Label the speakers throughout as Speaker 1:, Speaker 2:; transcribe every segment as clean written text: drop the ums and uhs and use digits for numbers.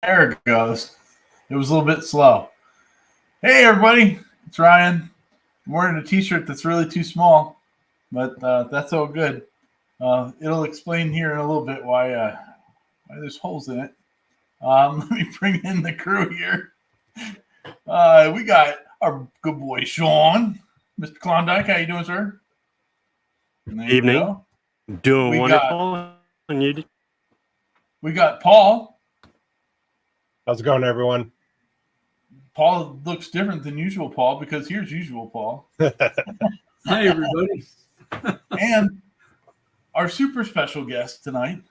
Speaker 1: There it goes. It was a little bit slow. Hey, everybody. It's Ryan. I'm wearing a t-shirt that's really too small, but that's all good. It'll explain here in a little bit why there's holes in it. Let me bring in the crew here. We got our good boy, Sean. Mr. Klondike, how you doing, sir? There you
Speaker 2: Evening.
Speaker 1: go.
Speaker 2: Doing wonderful. And you?
Speaker 1: We got Paul.
Speaker 3: How's it going, everyone?
Speaker 1: Paul looks different than usual, Paul, because here's usual Paul.
Speaker 4: Hi, everybody.
Speaker 1: And our super special guest tonight,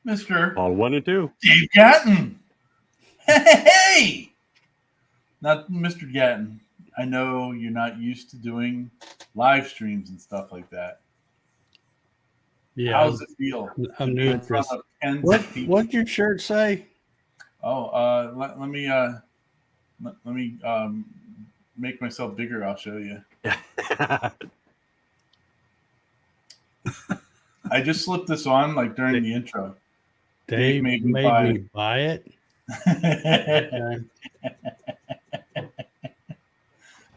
Speaker 1: Mr.
Speaker 2: All 1 and 2.
Speaker 1: Dave Gatton. Hey! Not Mr. Gatton. I know you're not used to doing live streams and stuff like that.
Speaker 4: Yeah,
Speaker 1: How does it feel?
Speaker 4: I'm new at this.
Speaker 5: What'd your shirt say?
Speaker 1: Oh, let me make myself bigger. I'll show you. I just slipped this on like during the intro.
Speaker 5: Dave made me buy it.
Speaker 1: Okay.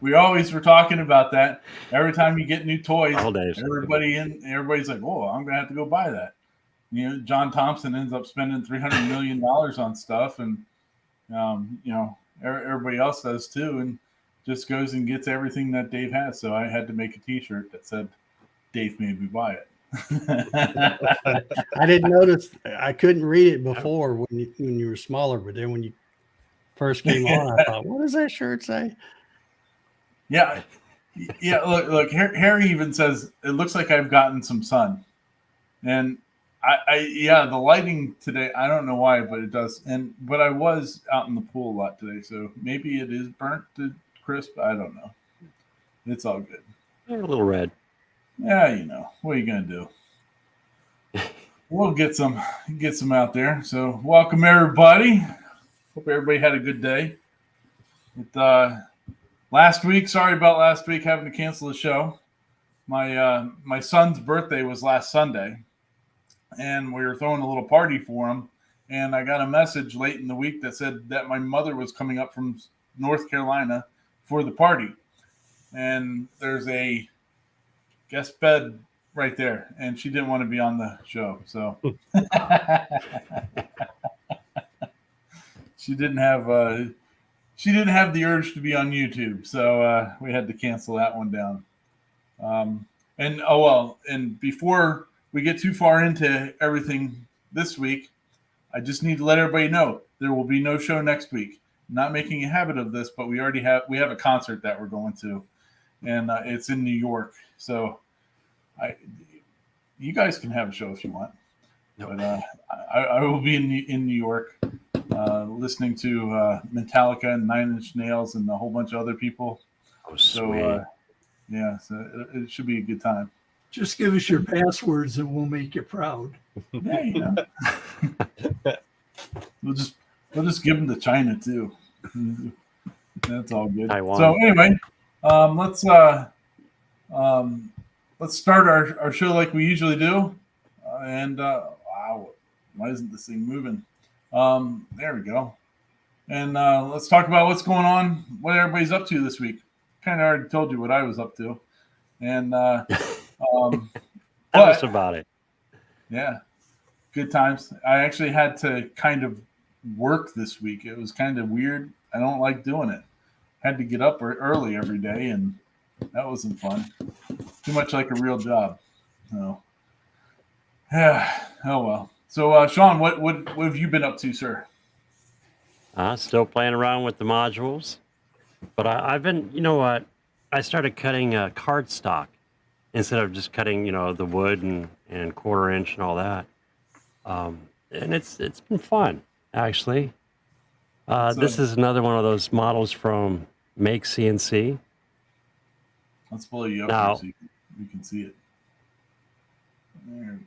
Speaker 1: We always were talking about that. Every time you get new toys, everybody's like, "Oh, I'm gonna have to go buy that." You know, John Thompson ends up spending $300 million on stuff, and everybody else does too, and just goes and gets everything that Dave has. So I had to make a T-shirt that said, "Dave made me buy it."
Speaker 5: I didn't notice. I couldn't read it before when you were smaller, but then when you first came on, I thought, "What does that shirt say?"
Speaker 1: Yeah. Look. Harry even says it looks like I've gotten some sun, and the lighting today. I don't know why, but it does. But I was out in the pool a lot today, so maybe it is burnt to crisp. I don't know. It's all good.
Speaker 2: A little red.
Speaker 1: Yeah, what are you gonna do? We'll get some out there. So welcome everybody. Hope everybody had a good day. Last week, sorry about last week having to cancel the show. My son's birthday was last Sunday, and we were throwing a little party for him. And I got a message late in the week that said that my mother was coming up from North Carolina for the party. And there's a guest bed right there, and she didn't want to be on the show. So she didn't have the urge to be on YouTube, so we had to cancel that one down. And before we get too far into everything this week, I just need to let everybody know there will be no show next week. I'm not making a habit of this, but we have a concert that we're going to, and it's in New York. So you guys can have a show if you want, but I will be in New York. Listening to Metallica and Nine Inch Nails and a whole bunch of other people.
Speaker 2: Oh, sweet.
Speaker 1: So it should be a good time.
Speaker 4: Just give us your passwords and we'll make you proud.
Speaker 1: Yeah, we'll just give them to China too. That's all good.
Speaker 2: Taiwan.
Speaker 1: So anyway, let's start our show like we usually do. Wow, why isn't this thing moving? There we go. And let's talk about what's going on, what everybody's up to this week. Kind of already told you what I was up to. And
Speaker 2: tell us about it.
Speaker 1: Yeah, good times. I actually had to kind of work this week. It was kind of weird. I don't like doing it. Had to get up early every day, and that wasn't fun. Too much like a real job. So, yeah. Oh well. So, Sean, what have you been up to, sir?
Speaker 2: Still playing around with the modules, but I've been, I started cutting cardstock instead of just cutting, the wood and 1/4 inch and all that. And it's been fun, actually. This is another one of those models from Make CNC.
Speaker 1: Let's blow you up
Speaker 2: now,
Speaker 1: here so you can see it. There we go.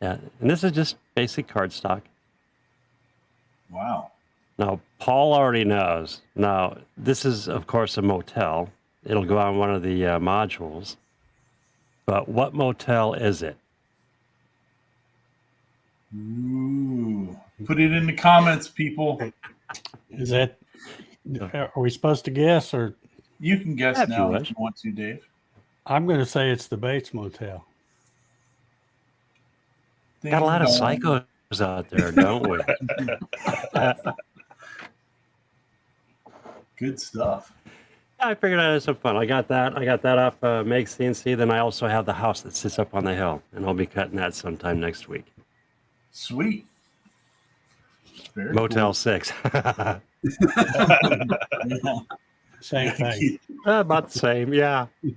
Speaker 2: Yeah, and this is just basic cardstock.
Speaker 1: Wow.
Speaker 2: Now, Paul already knows. Now, this is, of course, a motel. It'll go on one of the modules. But what motel is it?
Speaker 1: Ooh. Put it in the comments, people.
Speaker 5: Is that? Are we supposed to guess, or
Speaker 1: You can guess
Speaker 2: If you
Speaker 1: now
Speaker 2: wish.
Speaker 1: if you want to, Dave.
Speaker 5: I'm going to say it's the Bates Motel.
Speaker 2: Got a lot of
Speaker 1: Ding dong.
Speaker 2: psychos out there, don't we?
Speaker 1: Good stuff.
Speaker 2: I figured I'd have some fun. I got that off Make CNC. Then I also have the house that sits up on the hill, and I'll be cutting that sometime next week.
Speaker 1: Sweet. Very
Speaker 2: Motel 6.
Speaker 1: cool. Yeah.
Speaker 5: Same thing.
Speaker 2: About the same, yeah.
Speaker 1: Yeah,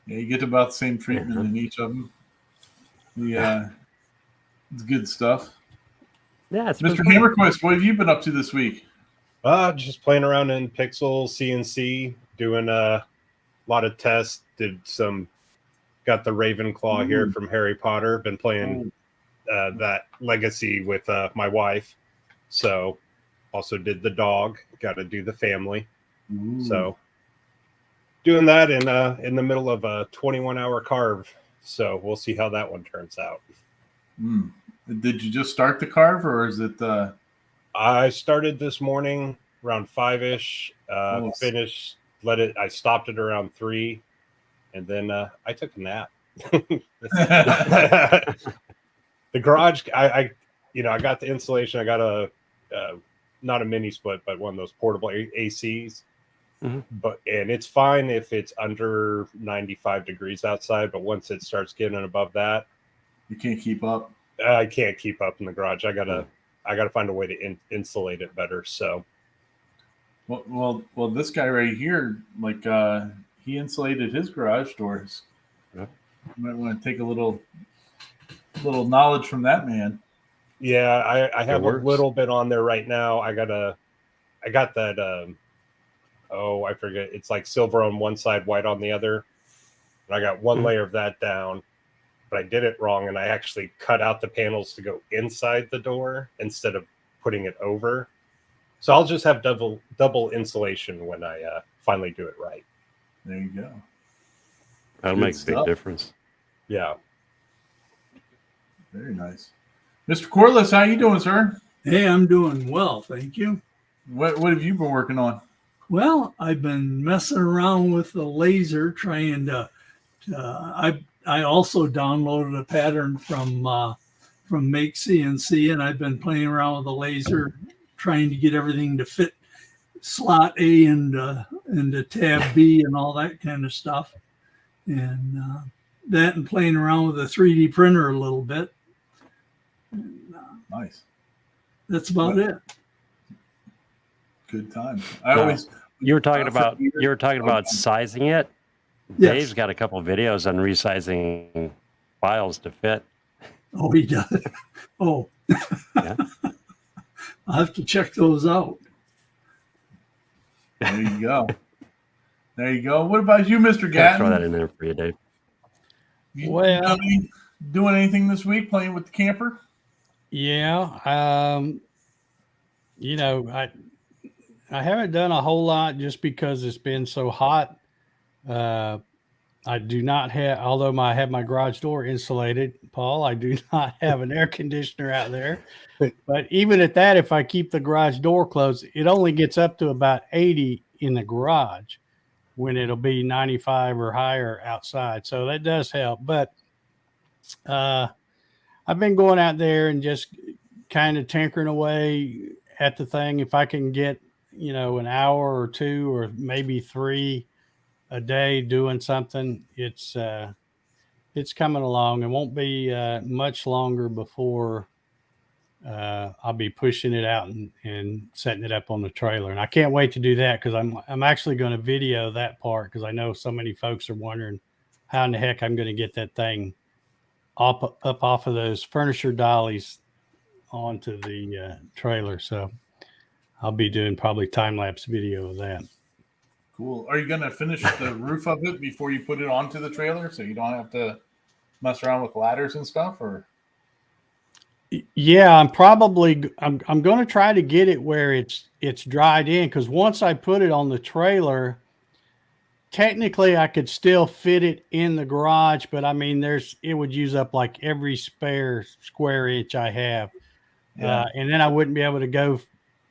Speaker 1: you get about the same treatment in each of them. Yeah, it's good stuff.
Speaker 2: Yeah, it's been
Speaker 1: Mr.
Speaker 2: fun.
Speaker 1: Hammerquist, what have you been up to this week?
Speaker 3: Just playing around in Pixel CNC, doing a lot of tests. Got the Ravenclaw here from Harry Potter. Been playing that Legacy with my wife. So also did the dog. Got to do the family.
Speaker 1: Ooh.
Speaker 3: So doing that in the middle of a 21-hour carve. So we'll see how that one turns out.
Speaker 1: Did you just start the carve, or is it?
Speaker 3: I started this morning around 5-ish.
Speaker 1: Nice.
Speaker 3: Finished. I stopped it around 3, and then I took a nap. The garage. I got the insulation. I got a not a mini split, but one of those portable ACs.
Speaker 2: Mm-hmm.
Speaker 3: And it's fine if it's under 95 degrees outside, but once it starts getting above that,
Speaker 1: You can't keep up.
Speaker 3: I can't keep up in the garage. I gotta find a way to insulate it better. So
Speaker 1: Well, this guy right here, like, he insulated his garage doors.
Speaker 2: Yeah.
Speaker 1: You might want to take a little knowledge from that man.
Speaker 3: yeah, I have a
Speaker 2: works.
Speaker 3: little bit on there right now. I got that. I forget. It's like silver on one side, white on the other. And I got one layer of that down, but I did it wrong, and I actually cut out the panels to go inside the door instead of putting it over. So I'll just have double insulation when I finally do it right.
Speaker 1: There you go.
Speaker 2: That'll
Speaker 1: Good
Speaker 2: make a big
Speaker 1: stuff.
Speaker 2: difference.
Speaker 3: Yeah.
Speaker 1: Very nice. Mr. Corliss, how you doing, sir?
Speaker 4: Hey, I'm doing well, thank you.
Speaker 1: What have you been working on?
Speaker 4: Well, I've been messing around with the laser, trying to. I also downloaded a pattern from Make CNC, and I've been playing around with the laser, trying to get everything to fit slot A and into tab B and all that kind of stuff, and that and playing around with the 3D printer a little bit. And,
Speaker 1: Nice.
Speaker 4: that's about it.
Speaker 1: Good time.
Speaker 2: You were talking about
Speaker 1: Okay.
Speaker 2: sizing it.
Speaker 4: Yes.
Speaker 2: Dave's got a couple of videos on resizing files to fit.
Speaker 4: Oh, he does. Oh,
Speaker 2: Yeah.
Speaker 4: I'll have to check those out.
Speaker 1: There you go. There you go. What about you, Mr.
Speaker 2: Gotta throw that
Speaker 1: Gatton?
Speaker 2: in there for you, Dave.
Speaker 1: You
Speaker 5: Well-
Speaker 1: doing anything this week? Playing with the camper?
Speaker 5: Yeah. I haven't done a whole lot just because it's been so hot. I do not have, although I have my garage door insulated, Paul, I do not have an air conditioner out there. But even at that, if I keep the garage door closed, it only gets up to about 80 in the garage when it'll be 95 or higher outside. So that does help. But I've been going out there and just kind of tinkering away at the thing. If I can get, an hour or 2 or maybe 3 a day doing something, it's coming along. It won't be much longer before I'll be pushing it out and setting it up on the trailer. And I can't wait to do that because I'm actually going to video that part because I know so many folks are wondering how in the heck I'm going to get that thing up off of those furniture dollies onto the trailer. So I'll be doing probably time-lapse video of that.
Speaker 1: Cool. Are you going to finish the roof of it before you put it onto the trailer so you don't have to mess around with ladders and stuff? Or
Speaker 5: Yeah, I'm going to try to get it where it's dried in, because once I put it on the trailer, technically I could still fit it in the garage, but I mean it would use up like every spare square inch I have.
Speaker 1: Yeah.
Speaker 5: And then I wouldn't be able to go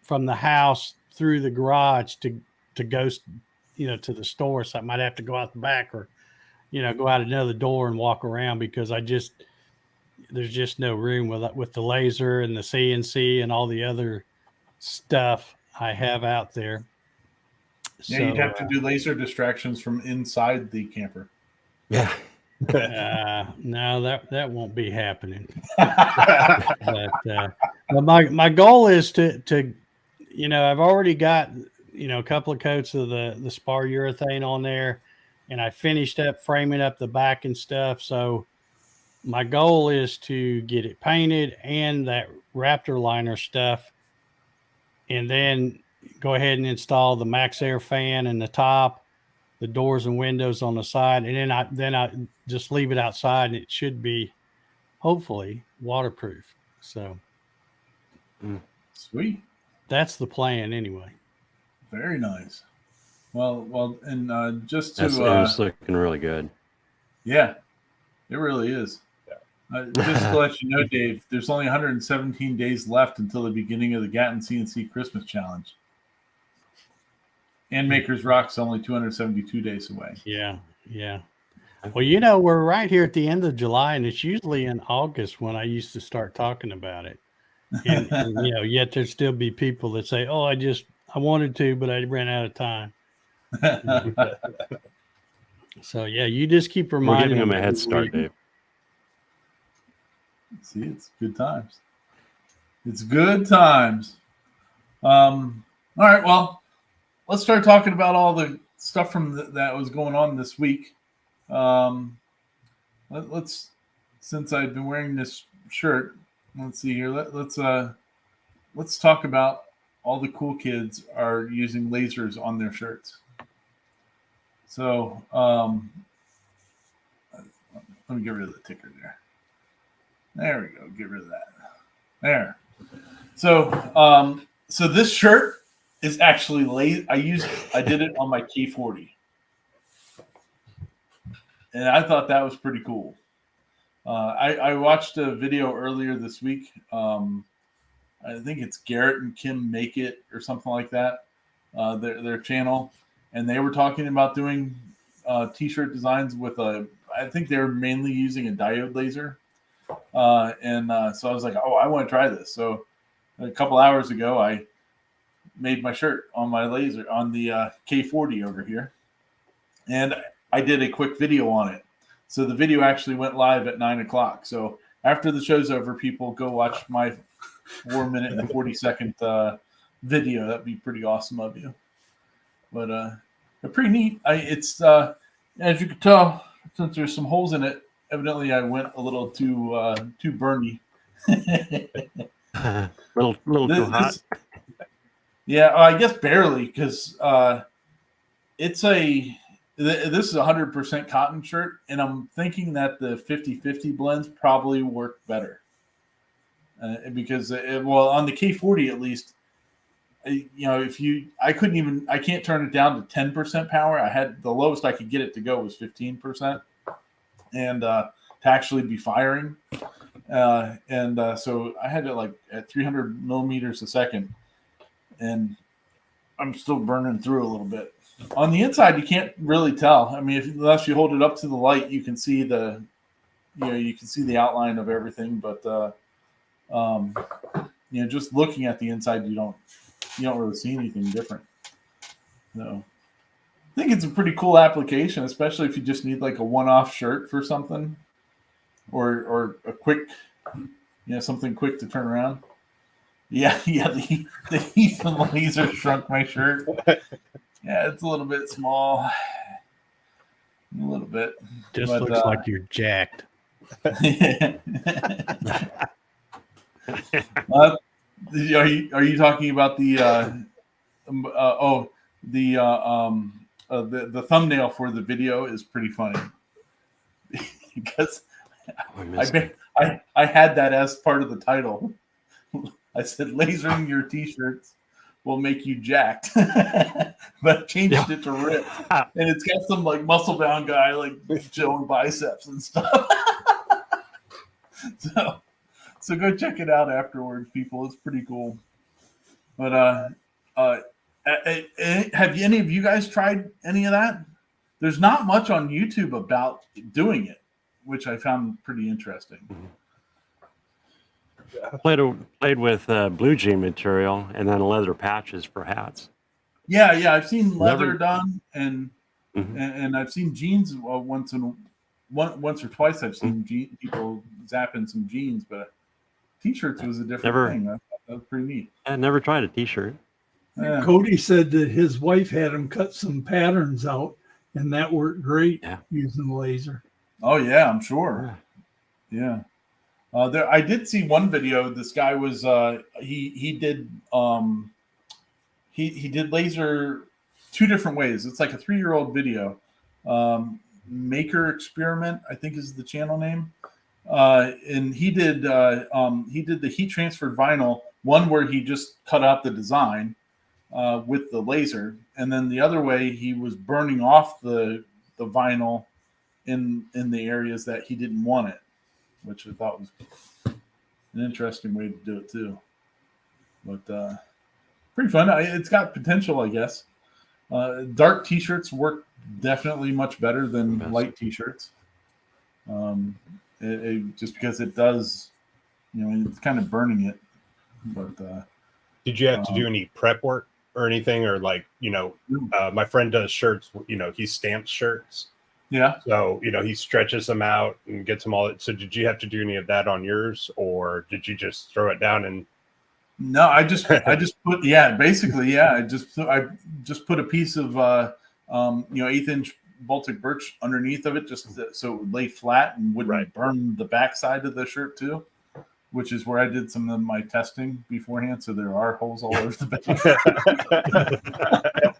Speaker 5: from the house through the garage to go, to the store. So I might have to go out the back or, go out another door and walk around because there's just no room with the laser and the CNC and all the other stuff I have out there.
Speaker 1: Yeah, you'd have to do laser distractions from inside the camper.
Speaker 2: Yeah.
Speaker 5: No, that won't be happening. But my goal is to I've already got a couple of coats of the spar urethane on there, and I finished up framing up the back and stuff. So my goal is to get it painted and that Raptor liner stuff, and then go ahead and install the Max Air fan in the top, the doors and windows on the side, and then I just leave it outside, and it should be hopefully waterproof. So
Speaker 1: Sweet.
Speaker 5: that's the plan anyway.
Speaker 1: Very nice. Well, and just to
Speaker 2: It's looking really good.
Speaker 1: yeah, it really is. Just to let you know, Dave, there's only 117 days left until the beginning of the Gatton CNC Christmas Challenge. And Makers Rock's only 272 days away.
Speaker 5: Yeah. Well, we're right here at the end of July, and it's usually in August when I used to start talking about it. And yet there'd still be people that say, "Oh, I wanted to, but I ran out of time." So yeah, you just keep
Speaker 2: We're
Speaker 5: reminding
Speaker 2: giving them a
Speaker 5: me
Speaker 2: head
Speaker 5: every
Speaker 2: start,
Speaker 5: week.
Speaker 2: Dave.
Speaker 1: See, it's good times. It's good times. All right, well, let's start talking about all the stuff from that was going on this week. Let's since I've been wearing this shirt, let's see here. Let's talk about all the cool kids are using lasers on their shirts. So let me get rid of the ticker there. There we go. Get rid of that. There. So so this shirt is actually I did it on my K40. And I thought that was pretty cool. I watched a video earlier this week. I think it's Garrett and Kim Make It or something like that. Their channel, and they were talking about doing t-shirt designs with I think they were mainly using a diode laser. So I was like, oh, I want to try this. So a couple hours ago, I made my shirt on my laser on the K40 over here, and I did a quick video on it. So the video actually went live at 9:00. So after the show's over, people go watch my 4-minute and 40-second video. That'd be pretty awesome of you. But they're pretty neat. It's as you can tell, since there's some holes in it, evidently I went a little too burny.
Speaker 2: little too hot.
Speaker 1: Yeah, I guess barely, because this is a 100% cotton shirt, and I'm thinking that the 50-50 blends probably work better. Because on the K40 at least, I can't turn it down to 10% power. I had the lowest I could get it to go was 15%, and to actually be firing, so I had it at 300 millimeters a second, and I'm still burning through a little bit. On the inside, you can't really tell. I mean, unless you hold it up to the light, you can see the outline of everything. But just looking at the inside, you don't really see anything different. So I think it's a pretty cool application, especially if you just need a one-off shirt for something, or a quick, something quick to turn around. Yeah. The Ethan laser shrunk my shirt. Yeah, it's a little bit small. A little bit.
Speaker 5: Just looks like you're jacked.
Speaker 1: Are you talking about the thumbnail for the video is pretty funny because I had that as part of the title. I said lasering your t-shirts will make you jacked, but changed it to ripped, and it's got some muscle bound guy showing biceps and stuff. So So go check it out afterwards, people. It's pretty cool. But have any of you guys tried any of that? There's not much on YouTube about doing it, which I found pretty interesting.
Speaker 2: Played with blue jean material and then leather patches for hats.
Speaker 1: Yeah, I've seen leather
Speaker 2: Never-
Speaker 1: done, and I've seen jeans once or twice. I've seen people zapping some jeans, but t-shirts was a different thing. That was pretty neat.
Speaker 2: I never tried a t-shirt.
Speaker 1: Yeah.
Speaker 4: Cody said that his wife had him cut some patterns out, and that worked great using the laser.
Speaker 1: Oh yeah, I'm sure. Yeah. I did see one video. This guy was he did he did laser two different ways. It's like a 3-year-old video. Maker Experiment, I think is the channel name. And he did the heat transferred vinyl, one where he just cut out the design with the laser, and then the other way he was burning off the vinyl in the areas that he didn't want it, which I thought was an interesting way to do it too. But pretty fun. It's got potential, I guess. Dark t-shirts work definitely much better than light t-shirts. Just because it does, it's kind of burning it. But
Speaker 3: did you have to do any prep work or anything, or like, my friend does shirts. He stamps shirts.
Speaker 1: Yeah.
Speaker 3: So he stretches them out and gets them all. So did you have to do any of that on yours, or did you just throw it down and?
Speaker 1: No, I just put I just put a piece of 1/8-inch Baltic birch underneath of it, just so it would lay flat and wouldn't burn the backside of the shirt too, which is where I did some of my testing beforehand. So there are holes all over the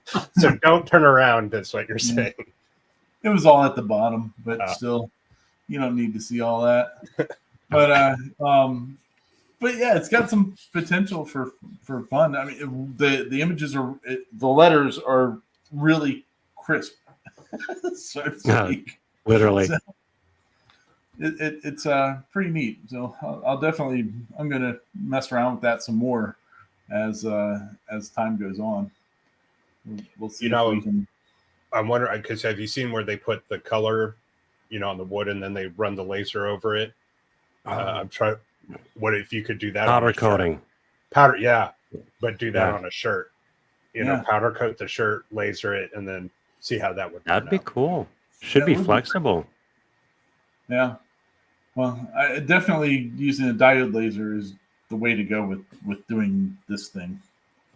Speaker 1: back.
Speaker 3: So don't turn around. That's what you're saying.
Speaker 1: It was all at the bottom, but still, you don't need to see all that. But yeah, it's got some potential for fun. I mean, the images the letters are really crisp, so to speak.
Speaker 2: Literally.
Speaker 1: So it's pretty neat. So I'm going to mess around with that some more as time goes on. We'll see if we can.
Speaker 3: I'm wondering, because have you seen where they put the color, on the wood and then they run the laser over it? I'm trying. What if you could do that?
Speaker 2: Powder coating.
Speaker 3: Powder, yeah, but do that on a shirt.
Speaker 1: Yeah.
Speaker 3: Powder coat the shirt, laser it, and then see how that would.
Speaker 2: That'd be cool. Should be flexible.
Speaker 1: Yeah. Well, definitely using a diode laser is the way to go with doing this thing.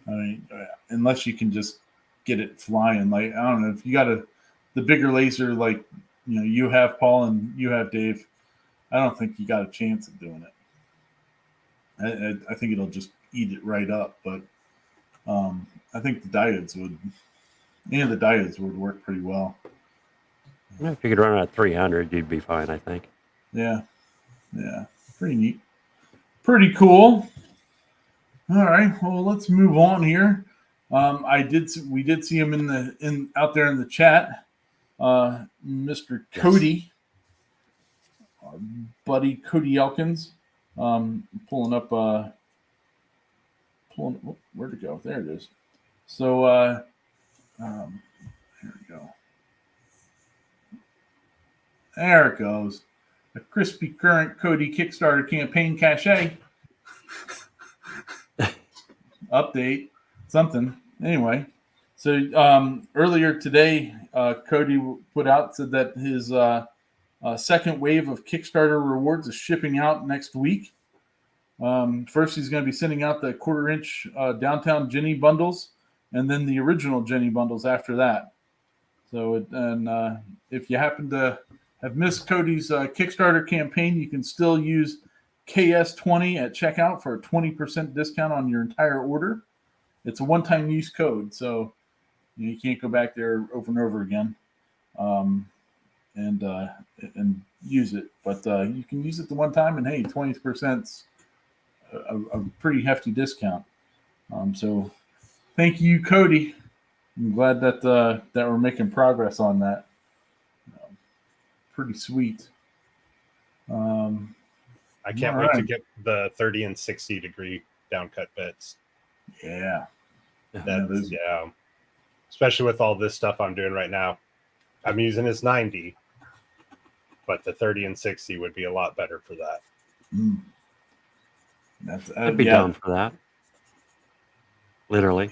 Speaker 1: I mean, unless you can just get it flying. Like, I don't know, if you got the bigger laser like you have, Paul, and you have, Dave, I don't think you got a chance of doing it. I think it'll just eat it right up. But I think the diodes would work pretty well.
Speaker 2: Yeah, if you could run it at 300, you'd be fine, I think.
Speaker 1: Yeah. Pretty neat. Pretty cool. All right. Well, let's move on here. We did see him out there in the chat. Mr. Cody, our buddy Cody Elkins, pulling up. Where'd it go? There it is. So, here we go. There it goes. A crispy current Cody Kickstarter campaign cachet update. Something. Anyway, so earlier today, Cody said that his second wave of Kickstarter rewards is shipping out next week. First, he's going to be sending out the 1/4-inch Downtown Jenny bundles, and then the original Jenny bundles after that. So, if you happen to have missed Cody's Kickstarter campaign, you can still use KS20 at checkout for a 20% discount on your entire order. It's a one-time use code, so you can't go back there over and over again and use it. But you can use it the one time, and hey, 20%'s a pretty hefty discount. So thank you, Cody. I'm glad that we're making progress on that. Pretty sweet.
Speaker 3: I can't
Speaker 1: All
Speaker 3: wait to
Speaker 1: right.
Speaker 3: get the 30 and 60 degree downcut bits.
Speaker 1: Yeah.
Speaker 3: That's,
Speaker 1: those-
Speaker 3: yeah. Especially with all this stuff I'm doing right now. I'm using this 90, but the 30 and 60 would be a lot better for that.
Speaker 1: Mm. That's
Speaker 2: I'd be
Speaker 1: yeah.
Speaker 2: down for that. Literally.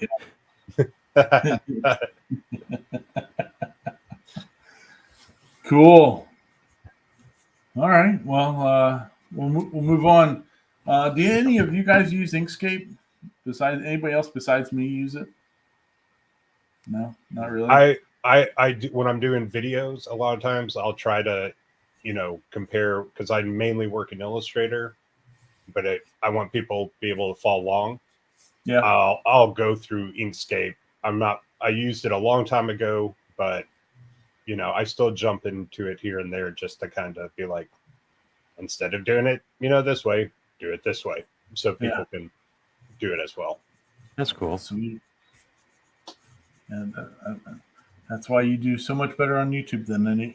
Speaker 1: Cool. All right. Well, we'll move on. Do any of you guys use Inkscape? Besides anybody else besides me use it? No, not really.
Speaker 3: I do, when I'm doing videos, a lot of times I'll try to, compare, because I mainly work in Illustrator, but I want people to be able to follow along.
Speaker 1: Yeah.
Speaker 3: I'll go through Inkscape. I used it a long time ago, but I still jump into it here and there just to kind of be like, instead of doing it, this way, do it this way, so people can do it as well.
Speaker 2: That's cool.
Speaker 1: Sweet. And that's why you do so much better on YouTube than I do.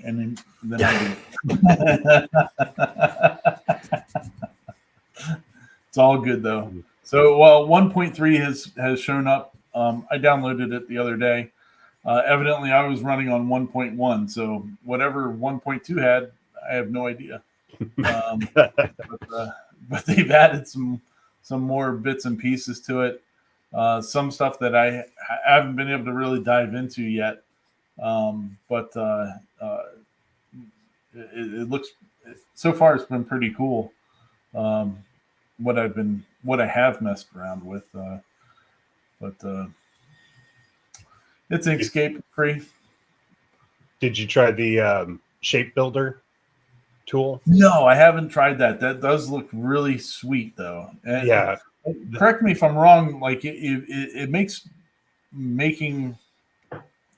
Speaker 1: It's all good though. So, well, 1.3 has shown up. I downloaded it the other day. Evidently, I was running on 1.1. So, whatever 1.2 had, I have no idea. But they've added some more bits and pieces to it. Some stuff that I haven't been able to really dive into yet. But it looks, so far it's been pretty cool. What I have messed around with, but it's Inkscape free.
Speaker 3: Did you try the shape builder tool?
Speaker 1: No, I haven't tried that. That does look really sweet though. And
Speaker 3: Yeah.
Speaker 1: correct me if I'm wrong. Like it makes making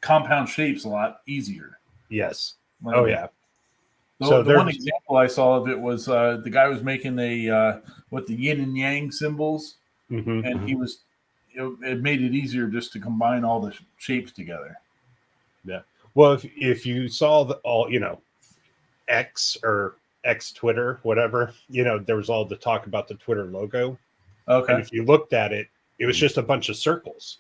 Speaker 1: compound shapes a lot easier.
Speaker 3: Yes.
Speaker 1: Like,
Speaker 3: Oh yeah.
Speaker 1: The one example I saw of it was the guy was making the yin and yang symbols,
Speaker 3: Mhm.
Speaker 1: and he was it made it easier just to combine all the shapes together.
Speaker 3: Well, if you saw X or X Twitter, whatever, there was all the talk about the Twitter logo.
Speaker 1: Okay.
Speaker 3: And if you looked at it, it was just a bunch of circles.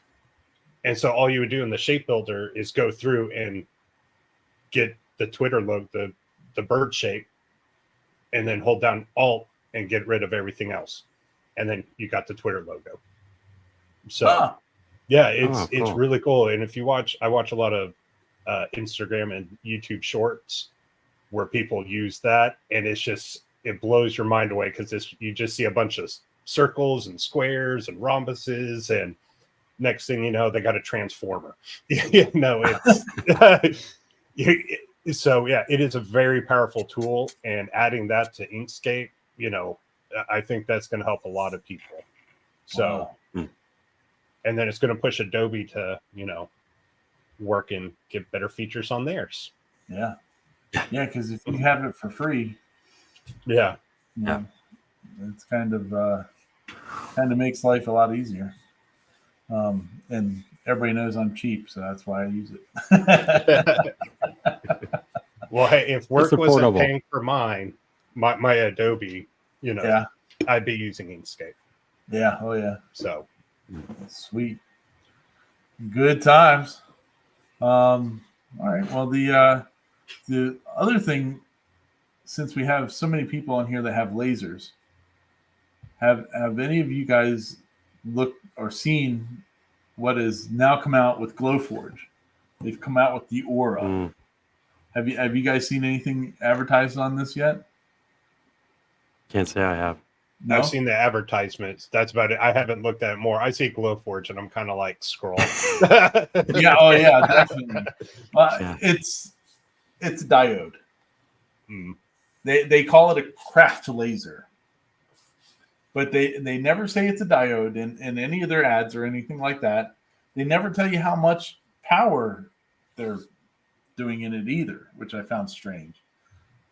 Speaker 3: And so all you would do in the shape builder is go through and get the Twitter logo, the bird shape, and then hold down Alt and get rid of everything else. And then you got the Twitter logo. So yeah, it's
Speaker 2: cool.
Speaker 3: really cool. And if you I watch a lot of Instagram and YouTube shorts where people use that, and it blows your mind away, because you just see a bunch of circles and squares and rhombuses, and next thing you know, they got a transformer. So yeah, it is a very powerful tool, and adding that to Inkscape, I think that's going to help a lot of people. So, and then it's going to push Adobe to, work and get better features on theirs.
Speaker 1: Yeah. Yeah, because if you have it for free,
Speaker 3: Yeah.
Speaker 1: It's kind of makes life a lot easier. And everybody knows I'm cheap, so that's why I use it.
Speaker 3: Well, hey, if work wasn't
Speaker 2: affordable.
Speaker 3: paying for my Adobe,
Speaker 1: Yeah.
Speaker 3: I'd be using Inkscape.
Speaker 1: Yeah. Oh yeah.
Speaker 3: So
Speaker 1: Sweet. Good times. All right. Well, the other thing, since we have so many people on here that have lasers, have any of you guys looked or seen what has now come out with Glowforge? They've come out with the Aura.
Speaker 2: Mm.
Speaker 1: Have you guys seen anything advertised on this yet?
Speaker 2: Can't say I have.
Speaker 1: No.
Speaker 3: I've seen the advertisements. That's about it. I haven't looked at it more. I see Glowforge and I'm kind of like scrolling.
Speaker 1: Yeah. Oh yeah. Definitely.
Speaker 2: Yeah.
Speaker 1: It's a diode.
Speaker 3: Mm.
Speaker 1: They call it a craft laser, but they never say it's a diode in any of their ads or anything like that. They never tell you how much power they're doing in it either, which I found strange.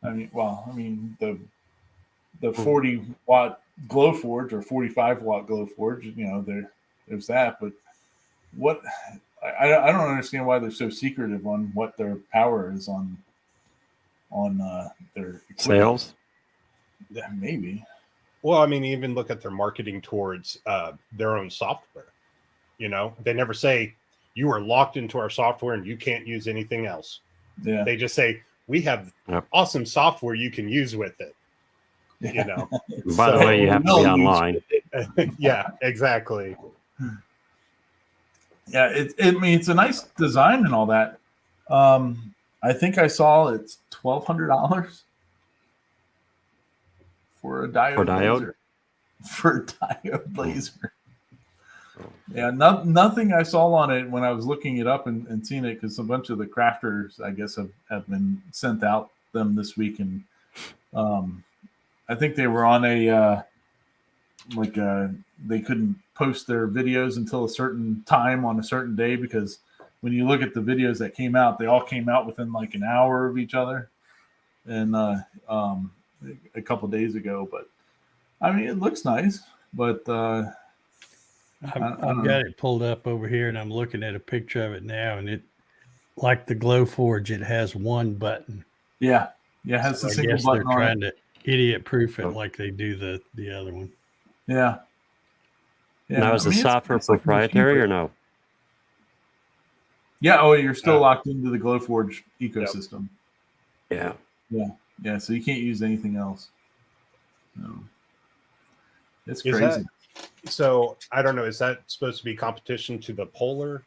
Speaker 1: I mean the 40 watt Glowforge or 45 watt Glowforge, there's that, but what I don't understand why they're so secretive on what their power is on their equipment.
Speaker 2: Sales?
Speaker 1: Yeah, maybe.
Speaker 3: Well, I mean, even look at their marketing towards their own software. You know, they never say you are locked into our software and you can't use anything else.
Speaker 1: Yeah.
Speaker 3: They just say we have
Speaker 2: Yep.
Speaker 3: awesome software you can use with it. You know,
Speaker 2: By the
Speaker 3: So-
Speaker 2: way, you have to be online.
Speaker 3: yeah, exactly.
Speaker 1: Yeah, I mean, it's a nice design and all that. I think I saw it's $1,200 for a diode,
Speaker 2: For diode?
Speaker 1: laser. For a diode laser. Yeah, nothing I saw on it when I was looking it up and seeing it, because a bunch of the crafters, I guess, have been sent out them this week, and I think they were on a they couldn't post their videos until a certain time on a certain day, because when you look at the videos that came out, they all came out within like an hour of each other, and a couple days ago. But I mean, it looks nice, but
Speaker 5: I've got it pulled up over here, and I'm looking at a picture of it now, and it, like the Glowforge, it has one button.
Speaker 1: yeah, it has
Speaker 5: So
Speaker 1: a
Speaker 5: I
Speaker 1: single
Speaker 5: guess they're
Speaker 1: button on it.
Speaker 5: trying to idiot-proof it
Speaker 2: Oh.
Speaker 5: like they do the other one.
Speaker 1: Yeah.
Speaker 2: Now, is
Speaker 1: I
Speaker 2: the
Speaker 1: mean,
Speaker 2: software
Speaker 1: it's like a
Speaker 2: proprietary
Speaker 1: machine.
Speaker 2: or no?
Speaker 1: Yeah. Oh, you're still locked into the Glowforge ecosystem.
Speaker 2: Yeah.
Speaker 1: Yeah. So you can't use anything else. No. It's
Speaker 3: Is
Speaker 1: crazy.
Speaker 3: So I don't know. Is that supposed to be competition to the Polar?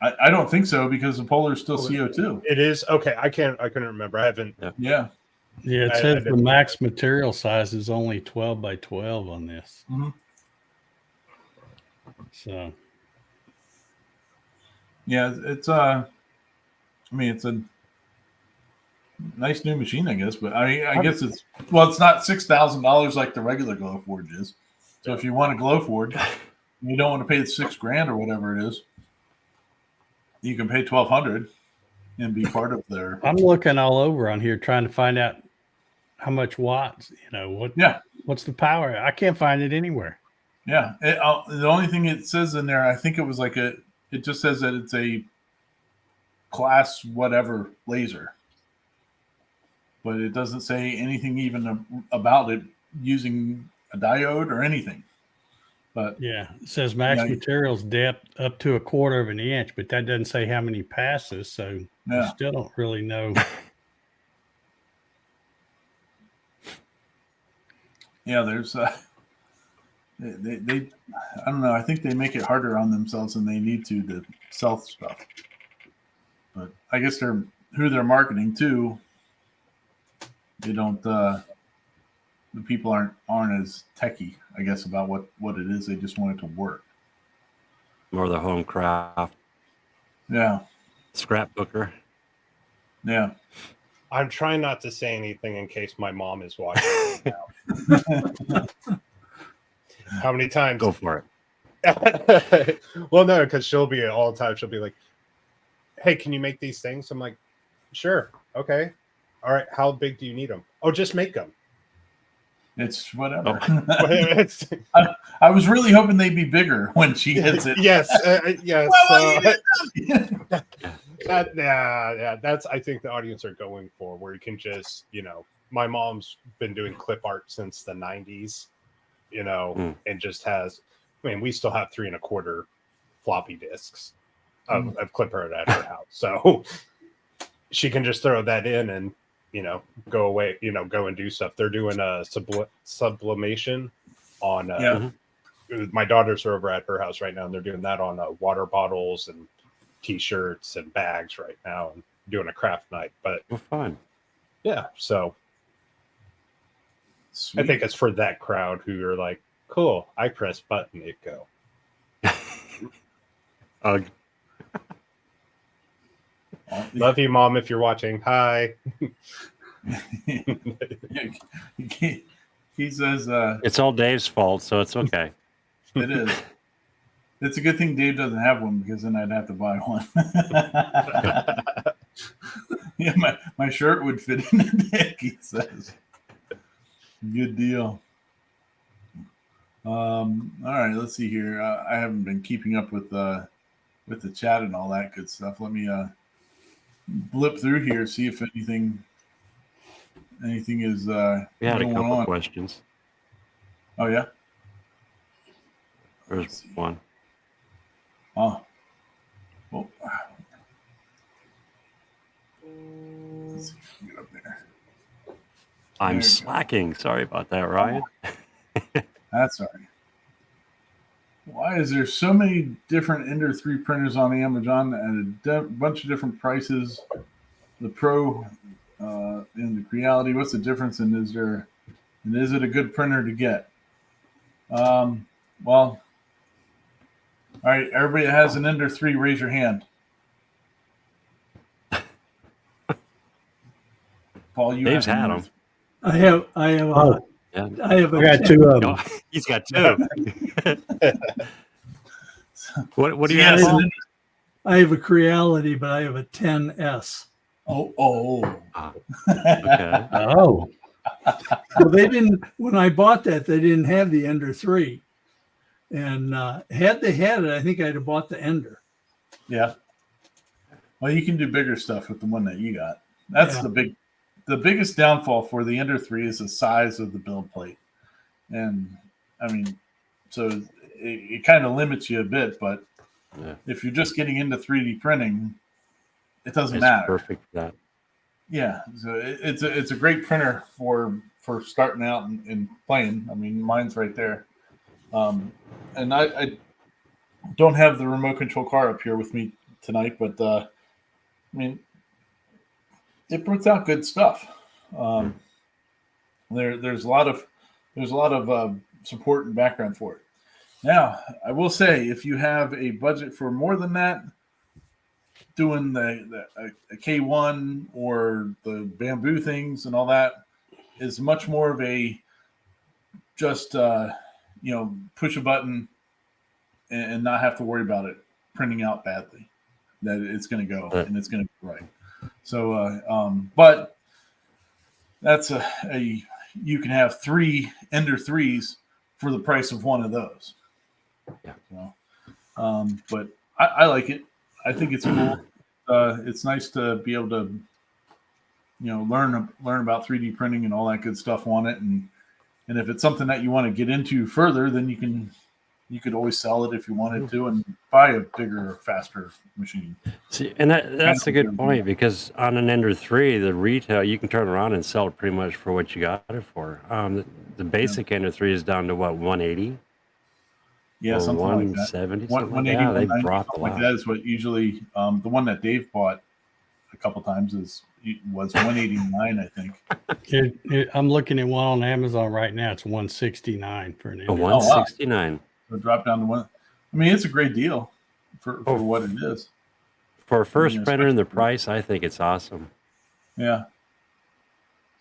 Speaker 1: I don't think so, because the Polar is still CO2.
Speaker 3: It is okay. I couldn't remember. I haven't.
Speaker 1: Yeah.
Speaker 5: Yeah, it
Speaker 3: I
Speaker 5: says the
Speaker 3: didn't-
Speaker 5: max material size is only 12 by 12 on this.
Speaker 1: Mhm.
Speaker 5: So
Speaker 1: Yeah. It's I mean, it's a nice new machine, I guess. But I guess it's not $6,000 like the regular Glowforge is. So if you want a Glowforge, and you don't want to pay the $6,000 or whatever it is, you can pay $1,200 and be part of their.
Speaker 5: I'm looking all over on here trying to find out how much watts,
Speaker 1: Yeah.
Speaker 5: what's the power? I can't find it anywhere.
Speaker 1: Yeah. The only thing it says in there, I think it was like it just says that it's a class whatever laser, but it doesn't say anything even about it using a diode or anything. But
Speaker 5: Yeah, it says max
Speaker 1: Yeah.
Speaker 5: materials depth up to 1/4 of an inch, but that doesn't say how many passes, so you
Speaker 1: yeah,
Speaker 5: still don't really know.
Speaker 1: yeah, there's they I don't know. I think they make it harder on themselves than they need to sell stuff. But I guess who they're marketing to. They don't. The people aren't as techy, I guess, about what it is. They just want it to work.
Speaker 2: More the home craft
Speaker 1: Yeah,
Speaker 2: scrapbooker.
Speaker 1: yeah.
Speaker 3: I'm trying not to say anything in case my mom is watching. How many times?
Speaker 2: Go for it.
Speaker 3: Well, no, because she'll be all the time. She'll be like, "Hey, can you make these things?" I'm like, "Sure, okay, all right. How big do you need them? Oh, just make them."
Speaker 1: It's whatever.
Speaker 3: It's-
Speaker 1: I was really hoping they'd be bigger when she hits it.
Speaker 3: yes, yes.
Speaker 1: Well,
Speaker 3: Yeah. That's I think the audience are going for, where you can just, my mom's been doing clip art since the 90s, and just has. I mean, we still have 3 1/4 floppy disks of clip art at her house, so she can just throw that in and go away, go and do stuff. They're doing a sublimation on. My daughters are over at her house right now, and they're doing that on water bottles and T-shirts and bags right now, and doing a craft night. But
Speaker 2: Well, fun.
Speaker 3: yeah, so
Speaker 1: Sweet.
Speaker 3: I think it's for that crowd who are like, "Cool, I press button, it go."
Speaker 2: Ugh.
Speaker 3: Love you, Mom, if you're watching. Hi.
Speaker 1: He says
Speaker 2: It's all Dave's fault, so it's okay.
Speaker 1: it is. It's a good thing Dave doesn't have one, because then I'd have to buy one. Yeah, my shirt would fit in the dick, he says. Good deal. All right, let's see here. I haven't been keeping up with the chat and all that good stuff. Let me blip through here, see if anything is
Speaker 2: We had a
Speaker 1: going
Speaker 2: couple
Speaker 1: on.
Speaker 2: questions.
Speaker 1: Oh yeah.
Speaker 2: There's one.
Speaker 1: Oh. Well, let's see if we can get up there.
Speaker 2: I'm
Speaker 1: There you go.
Speaker 2: slacking. Sorry about that, Ryan.
Speaker 1: That's all right. Why is there so many different Ender 3 printers on Amazon at a bunch of different prices? The Pro and the Creality, what's the difference? And is it a good printer to get? Well, all right, everybody that has an Ender 3, raise your hand. Paul, you
Speaker 2: Dave's
Speaker 1: have an
Speaker 2: had
Speaker 1: Ender
Speaker 2: them.
Speaker 4: I have
Speaker 5: Oh,
Speaker 2: Yeah.
Speaker 4: I have a
Speaker 5: I got
Speaker 4: 10
Speaker 5: two of them.
Speaker 2: Oh, he's got two. What do you
Speaker 1: He
Speaker 2: have?
Speaker 1: has an
Speaker 2: Paul?
Speaker 1: Ender-
Speaker 4: I have a Creality, but I have a 10S.
Speaker 1: Oh.
Speaker 2: Okay.
Speaker 5: Oh,
Speaker 4: Well, they didn't when I bought that. They didn't have the Ender 3, and had they had it, I think I'd have bought the Ender.
Speaker 1: Yeah. Well, you can do bigger stuff with the one that you got. That's
Speaker 4: Yeah.
Speaker 1: the biggest downfall for the Ender 3 is the size of the build plate. And I mean, so it kind of limits you a bit, but
Speaker 2: Yeah.
Speaker 1: if you're just getting into 3D printing, it doesn't
Speaker 2: It's
Speaker 1: matter.
Speaker 2: perfect for that.
Speaker 1: Yeah. So it's a great printer for starting out and playing. I mean, mine's right there. And I don't have the remote control car up here with me tonight, but I mean, it puts out good stuff. There's a lot of support and background for it. Now, I will say, if you have a budget for more than that, doing a K1 or the bamboo things and all that is much more of a just push a button and not have to worry about it printing out badly. That it's going to go and it's going to be right. So, but that's you can have 3 Ender 3s for the price of one of those.
Speaker 2: Yeah.
Speaker 1: So, but I like it. I think it's cool. It's nice to be able to, learn about 3D printing and all that good stuff on it. And if it's something that you want to get into further, then you could always sell it if you wanted to and buy a bigger, faster machine.
Speaker 2: See, and that's a good point, because on an Ender 3, the retail, you can turn around and sell it pretty much for what you got it for. The basic Ender 3 is down to what, 180?
Speaker 1: Yeah,
Speaker 2: or
Speaker 1: something like that.
Speaker 2: 170, something like
Speaker 1: 180,
Speaker 2: that. They
Speaker 1: 190,
Speaker 2: dropped a
Speaker 1: something like
Speaker 2: lot.
Speaker 1: that is what usually the one that Dave bought a couple times was 189, I think.
Speaker 5: I'm looking at one on Amazon right now. It's 169 for an
Speaker 2: A
Speaker 5: Ender.
Speaker 2: 169
Speaker 1: So it dropped down to one. I mean, it's a great deal for what it is.
Speaker 2: for a first
Speaker 1: Yeah,
Speaker 2: printer and the
Speaker 1: especially-
Speaker 2: price. I think it's awesome.
Speaker 1: Yeah.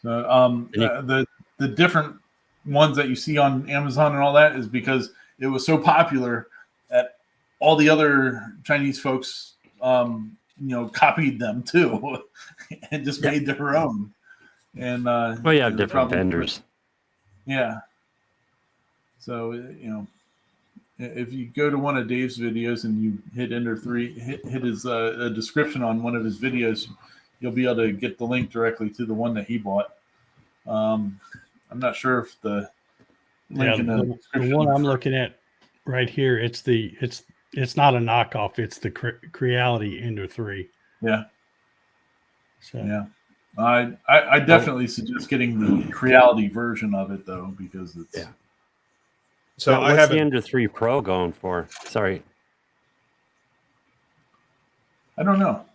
Speaker 1: So
Speaker 2: And you-
Speaker 1: the different ones that you see on Amazon and all that is because it was so popular that all the other Chinese folks copied them too and just made their own. And
Speaker 2: Well, you have
Speaker 1: the
Speaker 2: different
Speaker 1: problem-
Speaker 2: vendors.
Speaker 1: Yeah. So if you go to one of Dave's videos and you hit Ender 3, hit his a description on one of his videos, you'll be able to get the link directly to the one that he bought. I'm not sure if the link in the
Speaker 5: The
Speaker 1: description.
Speaker 5: one I'm looking at right here, it's not a knockoff. It's the Creality Ender 3.
Speaker 1: Yeah.
Speaker 5: So
Speaker 1: Yeah. I definitely suggest getting the Creality version of it though, because it's
Speaker 2: Yeah.
Speaker 3: So
Speaker 2: Now,
Speaker 3: I
Speaker 2: what's the
Speaker 3: haven't.
Speaker 2: Ender 3 Pro going for? Sorry.
Speaker 1: I don't know.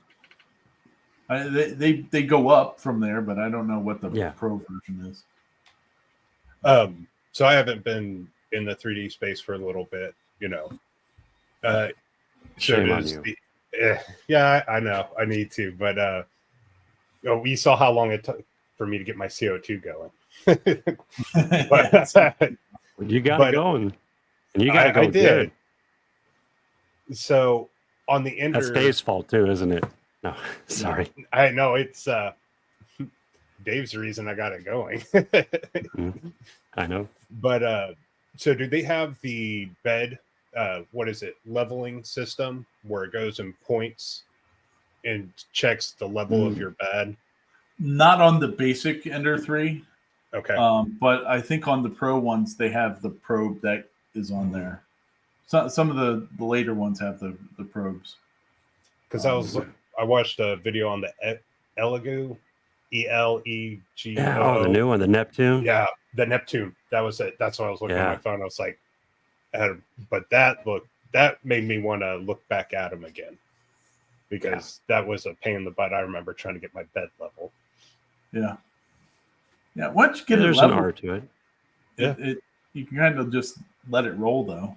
Speaker 1: They go up from there, but I don't know what the
Speaker 2: Yeah.
Speaker 1: Pro version is.
Speaker 3: So I haven't been in the 3D space for a little bit, So
Speaker 2: Shame on
Speaker 3: does
Speaker 2: you.
Speaker 3: yeah, I know. I need to, but we saw how long it took for me to get my CO2 going. But
Speaker 2: You got
Speaker 3: But
Speaker 2: it going, and you got to go
Speaker 3: I did.
Speaker 2: good.
Speaker 3: So on the Ender,
Speaker 2: That's Dave's fault too, isn't it? No, sorry.
Speaker 3: I know it's Dave's the reason I got it going.
Speaker 2: I know.
Speaker 3: But so do they have the bed what is it, leveling system where it goes and points and checks the level of your bed?
Speaker 1: Not on the basic Ender 3.
Speaker 3: Okay.
Speaker 1: But I think on the Pro ones they have the probe that is on there. Some of the later ones have the probes.
Speaker 3: Because I watched a video on the Elegoo, ELEGO.
Speaker 2: Yeah. Oh, the new one, the Neptune.
Speaker 3: Yeah, the Neptune. That was it. That's why I was looking at
Speaker 2: Yeah.
Speaker 3: my phone. I was like, but that made me want to look back at him again, because that was a pain in the butt. I remember trying to get my bed level.
Speaker 1: Yeah. Yeah. Once you get
Speaker 2: There's
Speaker 1: it
Speaker 2: an
Speaker 1: level,
Speaker 2: art to it.
Speaker 1: it you can kind of just let it roll though.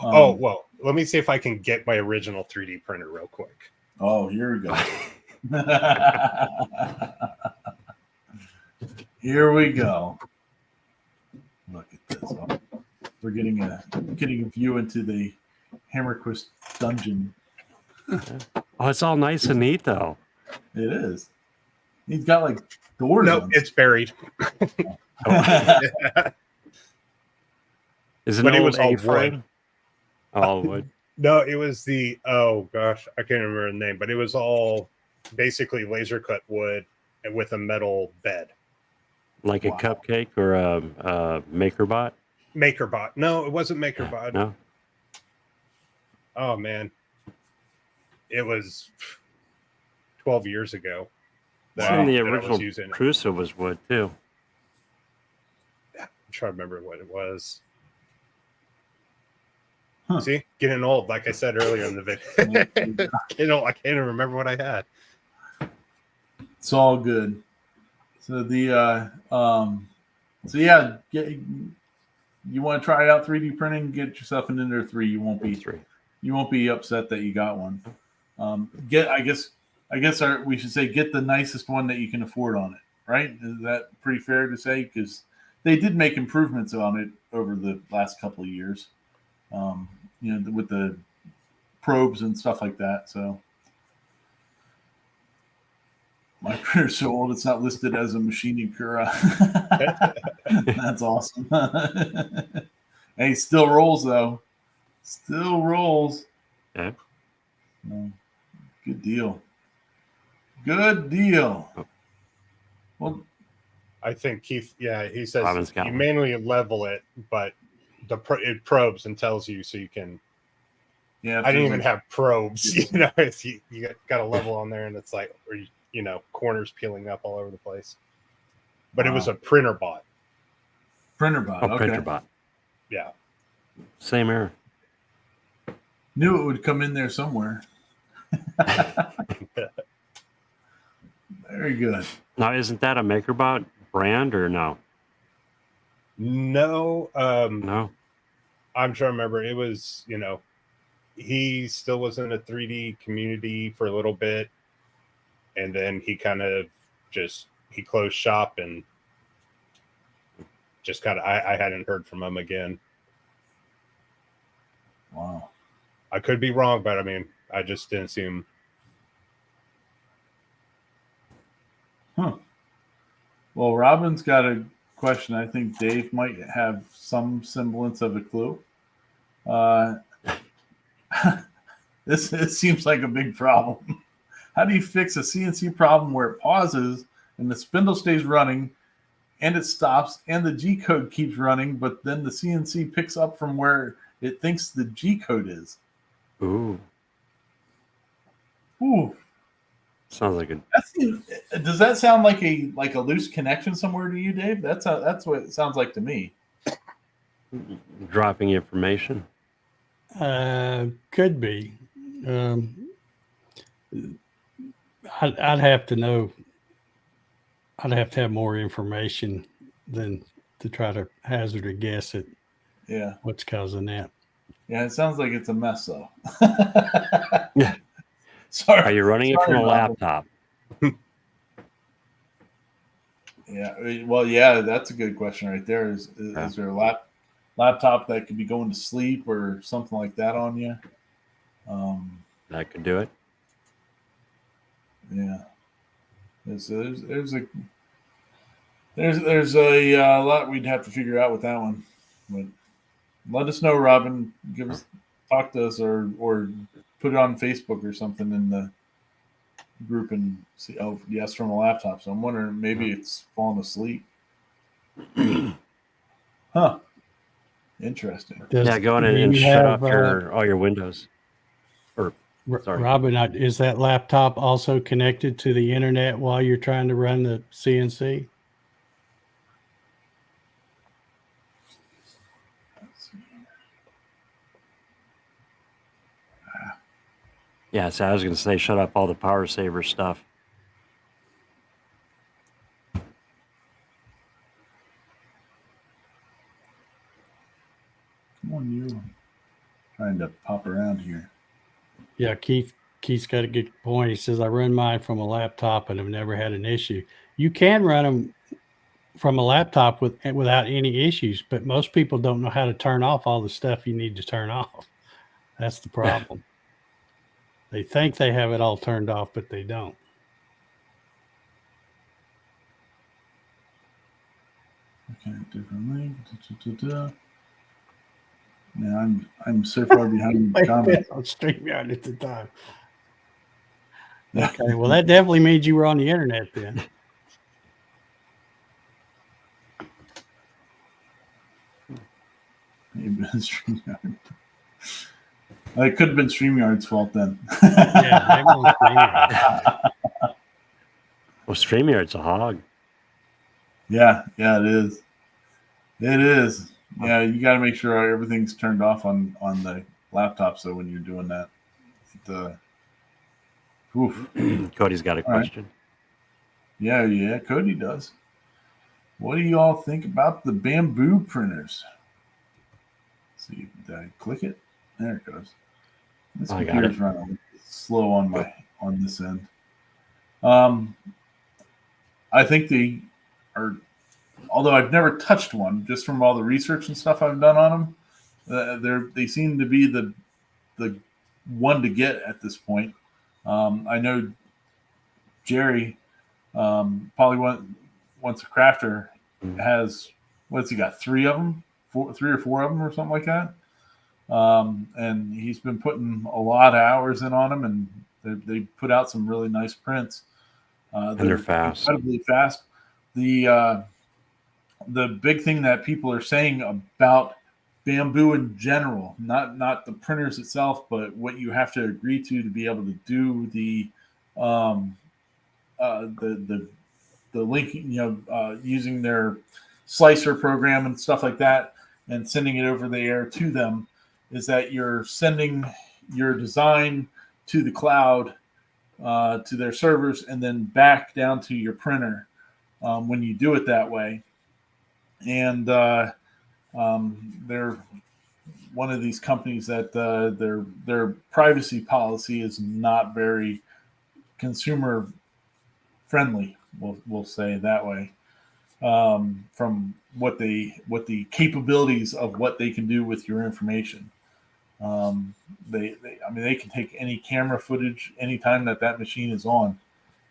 Speaker 3: Oh, well, let me see if I can get my original 3D printer real quick.
Speaker 1: Oh, here we go. Here we go. Look at this. Oh, we're getting a view into the Hammerquist dungeon.
Speaker 2: Oh, it's all nice and neat though.
Speaker 1: It is. He's got like doors.
Speaker 3: No,
Speaker 1: on
Speaker 3: it's buried.
Speaker 2: Is it
Speaker 3: But
Speaker 2: an
Speaker 3: it
Speaker 2: old
Speaker 3: was all
Speaker 2: A-frame?
Speaker 3: wood.
Speaker 2: All wood.
Speaker 3: No, it was oh gosh, I can't remember the name, but it was all basically laser cut wood and with a metal bed.
Speaker 2: Like
Speaker 1: Wow.
Speaker 2: a cupcake or a MakerBot?
Speaker 3: MakerBot. No, it wasn't MakerBot.
Speaker 2: No.
Speaker 3: Oh man, it was 12 years ago.
Speaker 2: Wow. The
Speaker 3: that I was
Speaker 2: original
Speaker 3: using it.
Speaker 2: Crusoe was wood too.
Speaker 3: I'm trying to remember what it was.
Speaker 1: Huh.
Speaker 3: See, getting old, like I said earlier in the video. I can't even remember what I had.
Speaker 1: It's all good. So the so yeah, you want to try out 3D printing? Get yourself an Ender 3. You won't be
Speaker 2: 3.
Speaker 1: You won't be upset that you got one. I guess we should say get the nicest one that you can afford on it. Right? Is that pretty fair to say? Because they did make improvements on it over the last couple of years. With the probes and stuff like that. So my printer's so old it's not listed as a machining Cura. That's awesome. Hey, still rolls though. Still rolls.
Speaker 2: Yeah.
Speaker 1: No, good deal. Good deal. Well,
Speaker 3: I think Keith, he says
Speaker 2: Robin's got
Speaker 3: you
Speaker 2: one.
Speaker 3: manually level it, but it probes and tells you so you can.
Speaker 1: yeah.
Speaker 3: I didn't even have probes. It's, you got a level on there, and it's like, or corners peeling up all over the place. But it was
Speaker 1: Wow.
Speaker 3: a printer bot.
Speaker 1: Printer bot.
Speaker 2: Oh,
Speaker 1: Okay.
Speaker 2: PrinterBot.
Speaker 3: Yeah.
Speaker 2: Same error.
Speaker 1: Knew it would come in there somewhere. Very good.
Speaker 2: Now, isn't that a MakerBot brand or no?
Speaker 3: No,
Speaker 2: No.
Speaker 3: I'm trying to remember. It was, he still was in a 3D community for a little bit, and then he kind of he closed shop and just kind of I hadn't heard from him again.
Speaker 1: Wow.
Speaker 3: I could be wrong, but I mean, I just didn't see him.
Speaker 1: Well, Robin's got a question. I think Dave might have some semblance of a clue. This seems like a big problem. How do you fix a CNC problem where it pauses and the spindle stays running and it stops and the G code keeps running, but then the CNC picks up from where it thinks the G code is?
Speaker 2: Ooh.
Speaker 1: Ooh.
Speaker 2: Sounds like a.
Speaker 1: Does that sound like a loose connection somewhere to you, Dave? That's what it sounds like to me.
Speaker 2: Dropping information.
Speaker 5: Could be. I'd have to know. I'd have to have more information than to try to hazard a guess at
Speaker 1: Yeah.
Speaker 5: what's causing that.
Speaker 1: Yeah, it sounds like it's a mess though.
Speaker 2: Yeah.
Speaker 1: Sorry.
Speaker 2: Are you running it
Speaker 1: Sorry,
Speaker 2: from a
Speaker 1: Robin.
Speaker 2: laptop?
Speaker 1: Yeah. Well, yeah, that's a good question right there. Is there a laptop that could be going to sleep or something like that on you?
Speaker 2: That could do it.
Speaker 1: Yeah. There's a lot we'd have to figure out with that one. But let us know, Robin. Talk to us or put it on Facebook or something in the group and see. Oh, yes, from a laptop. So I'm wondering maybe it's falling asleep. Huh. Interesting.
Speaker 2: Yeah, go in
Speaker 5: do
Speaker 2: and
Speaker 5: you
Speaker 2: shut
Speaker 5: have,
Speaker 2: off your all your windows. Or sorry.
Speaker 5: Robin, is that laptop also connected to the internet while you're trying to run the CNC?
Speaker 1: Let's see.
Speaker 2: Yeah, so I was going to say shut up all the power saver stuff.
Speaker 1: Come on, you. Trying to pop around here.
Speaker 5: Yeah, Keith's got a good point. He says, I run mine from a laptop and have never had an issue. You can run them from a laptop without any issues, but most people don't know how to turn off all the stuff you need to turn off. That's the problem. They think they have it all turned off, but they don't.
Speaker 1: Okay, different link. Yeah, I'm so far behind the comments.
Speaker 5: On StreamYard at the time.
Speaker 1: Yeah.
Speaker 5: Okay, well, that definitely means you were on the internet then.
Speaker 1: Maybe it's StreamYard. It could have been StreamYard's fault then.
Speaker 5: Yeah, maybe on StreamYard.
Speaker 2: Well, StreamYard's a hog.
Speaker 1: Yeah, it is. It is. Yeah, you got to make sure everything's turned off on the laptop. So when you're doing that, oof.
Speaker 2: Cody's got a
Speaker 1: All right.
Speaker 2: question.
Speaker 1: Yeah, Cody does. What do you all think about the Bamboo printers? Let's see, did I click it? There it goes. This
Speaker 2: I got
Speaker 1: computer's
Speaker 2: it.
Speaker 1: running slow on this end. I think they are, although I've never touched one, just from all the research and stuff I've done on them, they seem to be the one to get at this point. I know Jerry, probably once a crafter, has, what's he got? 3 of them, 3 or 4 of them, or something like that. And he's been putting a lot of hours in on them, and they put out some really nice prints.
Speaker 2: And they're fast.
Speaker 1: Incredibly fast. The big thing that people are saying about Bamboo in general, not the printers itself, but what you have to agree to be able to do the linking, using their slicer program and stuff like that, and sending it over the air to them, is that you're sending your design to the cloud, to their servers, and then back down to your printer when you do it that way. And they're one of these companies that their privacy policy is not very consumer friendly. We'll say it that way. From what the capabilities of what they can do with your information. They can take any camera footage anytime that machine is on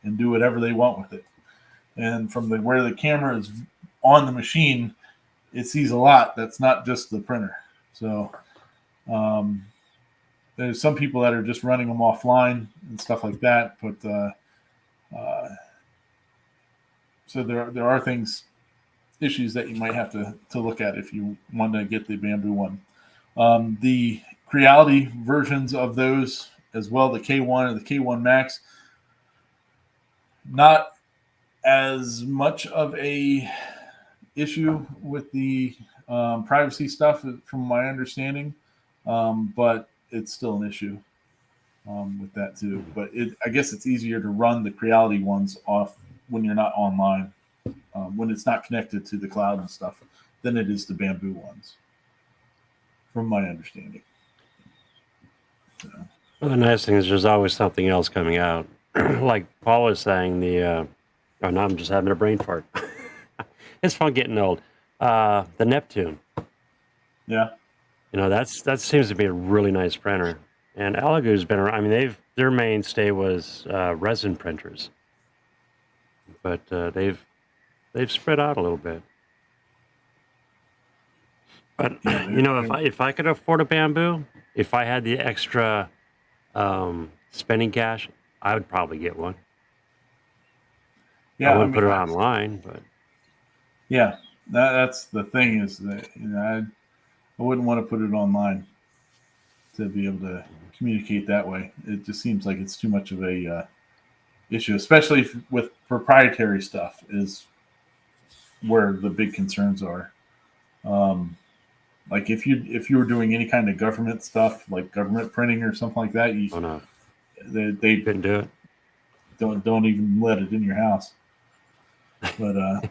Speaker 1: and do whatever they want with it. And from where the camera is on the machine, it sees a lot. That's not just the printer. So there's some people that are just running them offline and stuff like that. But so there are issues that you might have to look at if you want to get the Bamboo one. The Creality versions of those as well, the K1 and the K1 Max, not as much of a issue with the privacy stuff from my understanding, but it's still an issue with that too. But I guess it's easier to run the Creality ones off when you're not online, when it's not connected to the cloud and stuff, than it is the Bamboo ones, from my understanding. So.
Speaker 2: Well, the nice thing is there's always something else coming out. Like Paul was saying, oh, now I'm just having a brain fart. It's fun getting old. The Neptune.
Speaker 1: Yeah.
Speaker 2: That seems to be a really nice printer. And Elegoo's been around. I mean, their mainstay was resin printers, but they've spread out a little bit. But if I could afford a Bamboo, if I had the extra spending cash, I would probably get one.
Speaker 1: Yeah,
Speaker 2: I wouldn't put it online, but
Speaker 1: yeah, That's the thing is that I wouldn't want to put it online to be able to communicate that way. It just seems like it's too much of a issue, especially with proprietary stuff is where the big concerns are. Like if you were doing any kind of government stuff, like government printing or something like that,
Speaker 2: Oh no,
Speaker 1: they
Speaker 2: couldn't do it.
Speaker 1: don't even let it in your house. But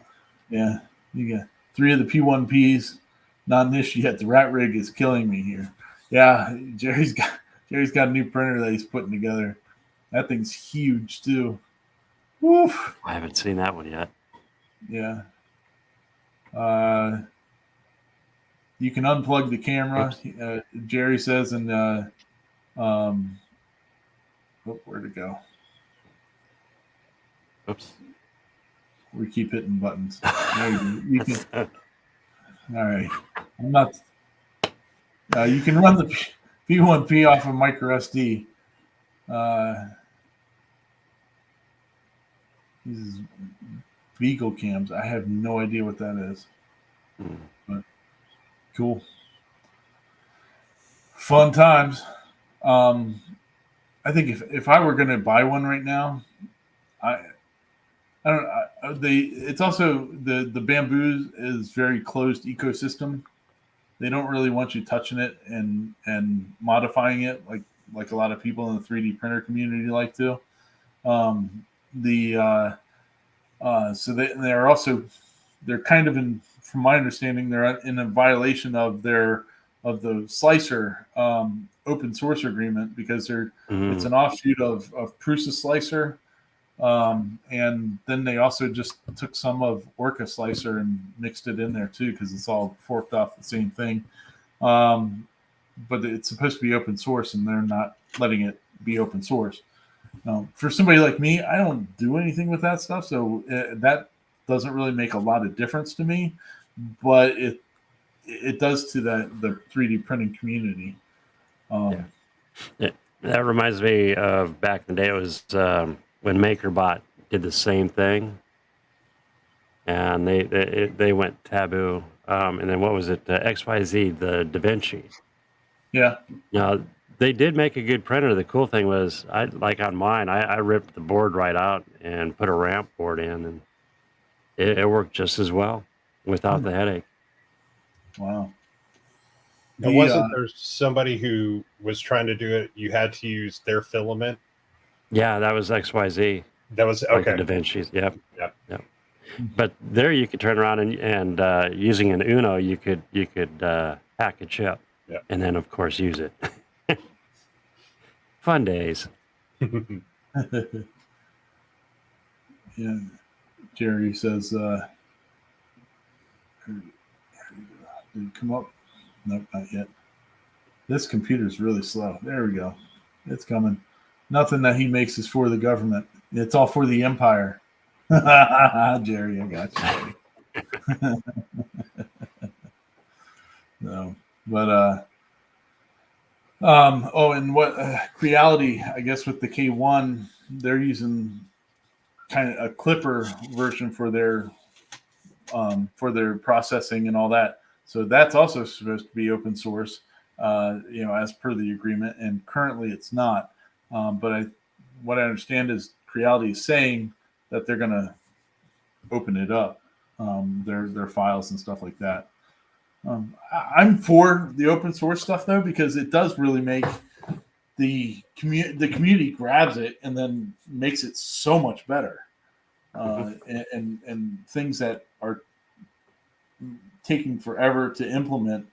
Speaker 1: yeah, you got 3 of the P1Ps, not an issue yet. The rat rig is killing me here. Yeah, Jerry's got a new printer that he's putting together. That thing's huge too. Woof.
Speaker 2: I haven't seen that one yet.
Speaker 1: Yeah. You can unplug the camera. Jerry says, and where'd it go?
Speaker 2: Oops.
Speaker 1: We keep hitting buttons. There you go. You can. All right. I'm not. You can run the P1P off of micro SD. These Beagle cams. I have no idea what that is. But cool. Fun times. I think if I were going to buy one right now, I don't. It's also the Bamboo is very closed ecosystem. They don't really want you touching it and modifying it like a lot of people in the 3D printer community like to. So they're kind of in, from my understanding, they're in a violation of the Slicer open source agreement because it's an offshoot of Prusa Slicer. And then they also just took some of Orca Slicer and mixed it in there too, because it's all forked off the same thing. But it's supposed to be open source, and they're not letting it be open source. For somebody like me, I don't do anything with that stuff, so that doesn't really make a lot of difference to me. But it does to the 3D printing community.
Speaker 2: Yeah, that reminds me of back in the day. It was when MakerBot did the same thing, and they went taboo. And then what was it? XYZ, the DaVinci.
Speaker 1: Yeah.
Speaker 2: Now they did make a good printer. The cool thing was, on mine, I ripped the board right out and put a ramp board in, and it worked just as well without the headache.
Speaker 1: Wow.
Speaker 3: Now, wasn't there somebody who was trying to do it? You had to use their filament.
Speaker 2: Yeah, that was XYZ.
Speaker 3: That was
Speaker 2: Like
Speaker 3: okay.
Speaker 2: the DaVinci's. Yep.
Speaker 3: Yep.
Speaker 2: But there you could turn around and using an Uno, you could hack a chip, and then of course use it. Fun days.
Speaker 1: Yeah. Jerry says, did it come up? Nope, not yet. This computer's really slow. There we go. It's coming. Nothing that he makes is for the government. It's all for the empire. Jerry, I got you. No, but and what Creality, I guess with the K1, they're using kind of a Clipper version for their processing and all that. So that's also supposed to be open source, as per the agreement. And currently it's not. But what I understand is Creality is saying that they're going to open it up, their files and stuff like that. I'm for the open source stuff though, because it does really make the community grabs it and then makes it so much better. And things that are taking forever to implement,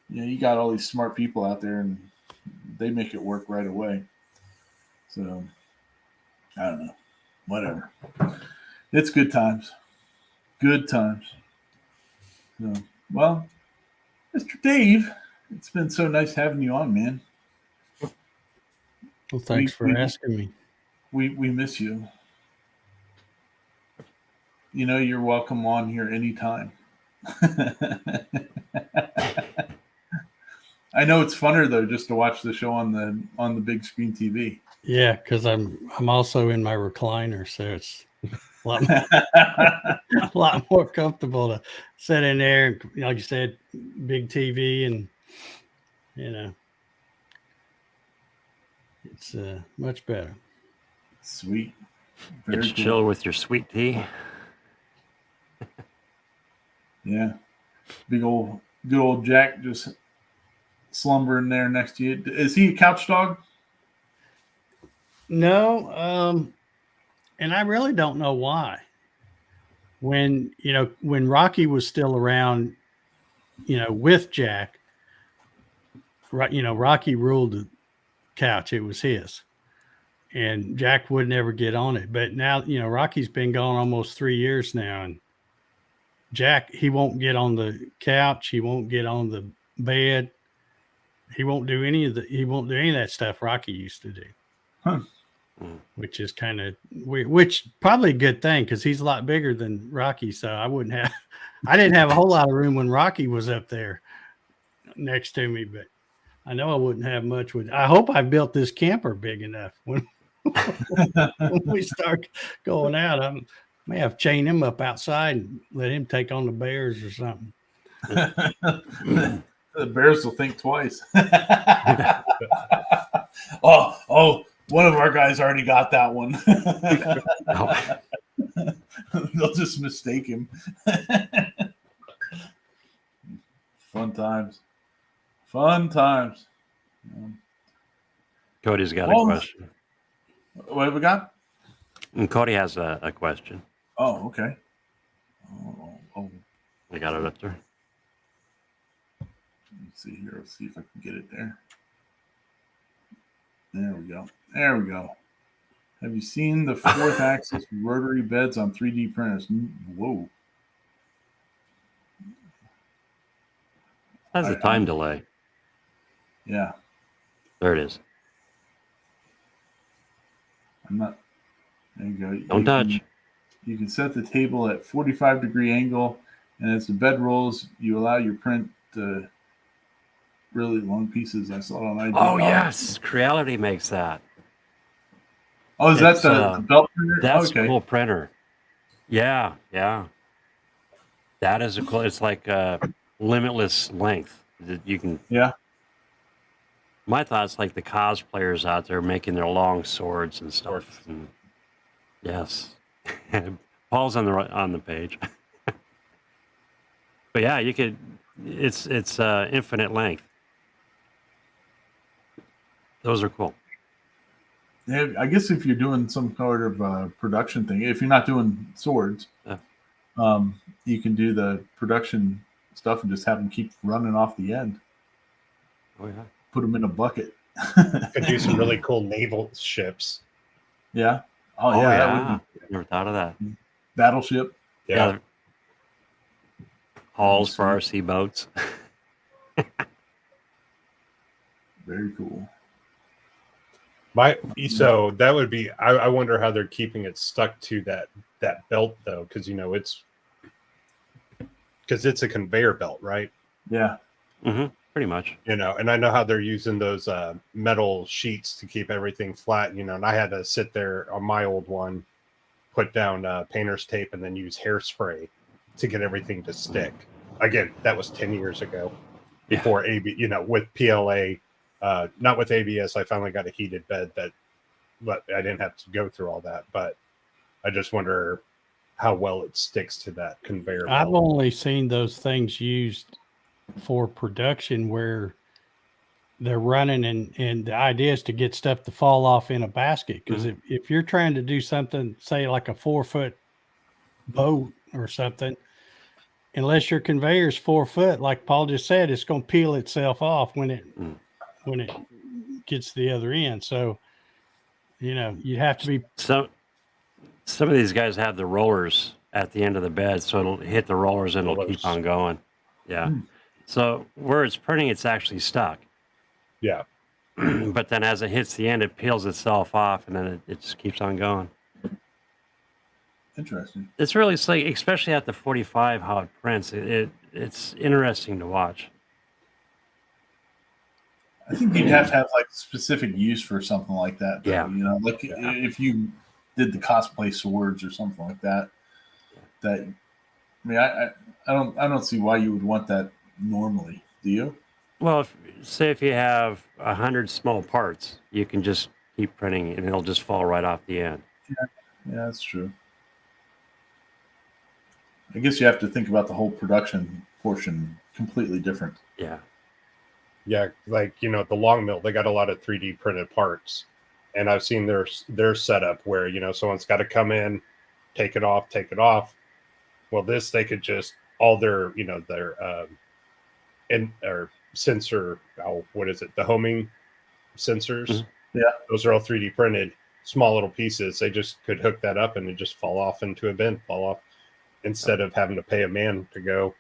Speaker 1: you got all these smart people out there and they make it work right away. So I don't know, whatever. It's good times. Good times. So, well, Mr. Dave, it's been so nice having you on, man.
Speaker 5: Well, thanks for asking me.
Speaker 1: We miss you. You're welcome on here anytime. I know it's funner though just to watch the show on the big screen TV.
Speaker 5: Yeah, because I'm also in my recliner, so it's lot, a lot more comfortable to sit in there. And, like you said, big TV, and it's much better.
Speaker 1: Sweet.
Speaker 2: Get
Speaker 1: Very
Speaker 2: you
Speaker 1: cool.
Speaker 2: chill with your sweet tea.
Speaker 1: Yeah. Good old Jack just slumbering there next to you. Is he a couch dog?
Speaker 5: No, and I really don't know why. When Rocky was still around, with Jack, right, Rocky ruled the couch. It was his, and Jack would never get on it. But now, Rocky's been gone almost 3 years now, and Jack, he won't get on the couch. He won't get on the bed. He won't do any of that stuff Rocky used to do.
Speaker 1: Huh.
Speaker 5: Which is kind of weird, which probably a good thing because he's a lot bigger than Rocky. So I didn't have a whole lot of room when Rocky was up there next to me, but I know I wouldn't have much I hope I built this camper big enough when we start going out. I may have chained him up outside and let him take on the bears or something.
Speaker 1: The bears will think twice. Oh, one of our guys already got that one. They'll just mistake him. Fun times.
Speaker 2: Cody's got a
Speaker 1: Well,
Speaker 2: question.
Speaker 1: What have we got?
Speaker 2: And Cody has a question.
Speaker 1: Oh, okay. Oh,
Speaker 2: I got it up there.
Speaker 1: let's see here. Let's see if I can get it there. There we go. Have you seen the 4th axis rotary beds on 3D printers? Whoa.
Speaker 2: That's a time delay.
Speaker 1: Yeah.
Speaker 2: There it is.
Speaker 1: I'm not. There you go.
Speaker 2: Don't touch.
Speaker 1: You can set the table at 45-degree angle, and as the bed rolls, you allow your print to really long pieces. I saw it on ID.
Speaker 2: Oh, yes. Creality makes that.
Speaker 1: Oh, is that
Speaker 2: It's,
Speaker 1: the belt printer?
Speaker 2: That's
Speaker 1: Okay.
Speaker 2: a cool printer. Yeah. That is it's like a limitless length that you can.
Speaker 1: Yeah.
Speaker 2: My thoughts, like the cosplayers out there making their long swords and stuff. And yes, Paul's on the page. But yeah, you could. It's infinite length. Those are cool.
Speaker 1: Yeah, I guess if you're doing some sort of production thing, if you're not doing swords,
Speaker 2: Yeah.
Speaker 1: You can do the production stuff and just have them keep running off the end.
Speaker 2: Oh yeah.
Speaker 1: Put them in a bucket.
Speaker 3: Could do some really cool naval ships.
Speaker 1: Yeah. Oh,
Speaker 2: Oh
Speaker 1: yeah.
Speaker 2: yeah.
Speaker 1: That would be
Speaker 2: Never thought of that.
Speaker 1: battleship.
Speaker 3: Yeah.
Speaker 2: Hulls for RC boats.
Speaker 1: Very cool.
Speaker 3: So that would be. I wonder how they're keeping it stuck to that belt though, because it's a conveyor belt, right?
Speaker 1: Yeah.
Speaker 2: Mm-hmm. Pretty much.
Speaker 3: And I know how they're using those metal sheets to keep everything flat. And I had to sit there on my old one, put down painter's tape, and then use hairspray to get everything to stick. Again, that was 10 years ago, before with PLA. Not with ABS. I finally got a heated bed but I didn't have to go through all that. But I just wonder how well it sticks to that conveyor belt.
Speaker 5: I've only seen those things used for production where they're running and the idea is to get stuff to fall off in a basket. Because if you're trying to do something, say like a 4-foot boat or something, unless your conveyor is 4 foot, like Paul just said, it's going to peel itself off when it gets to the other end. So, you have to be.
Speaker 2: Some of these guys have the rollers at the end of the bed, so it'll hit the rollers and it'll keep on going. Yeah. So where it's printing, it's actually stuck.
Speaker 3: Yeah.
Speaker 2: But then as it hits the end, it peels itself off, and then it just keeps on going.
Speaker 1: Interesting.
Speaker 2: It's really slick, especially at the 45, how it prints. It's interesting to watch.
Speaker 1: I think you'd have to have like specific use for something like that. Though,
Speaker 2: Yeah.
Speaker 1: Like if you did the cosplay swords or something like that. That I mean, I don't see why you would want that normally. Do you?
Speaker 2: Well, say if you have 100 small parts, you can just keep printing and it'll just fall right off the end.
Speaker 1: Yeah, that's true. I guess you have to think about the whole production portion completely different.
Speaker 2: Yeah.
Speaker 3: Yeah, like the long mill, they got a lot of 3D printed parts, and I've seen their setup where someone's got to come in, take it off. Well, this they could just all their or sensor. Oh, what is it? The homing sensors.
Speaker 2: Mhm.
Speaker 1: Yeah.
Speaker 3: Those are all 3D printed, small little pieces. They just could hook that up and it just fall off into a bin, fall off, instead of having to pay a man to go.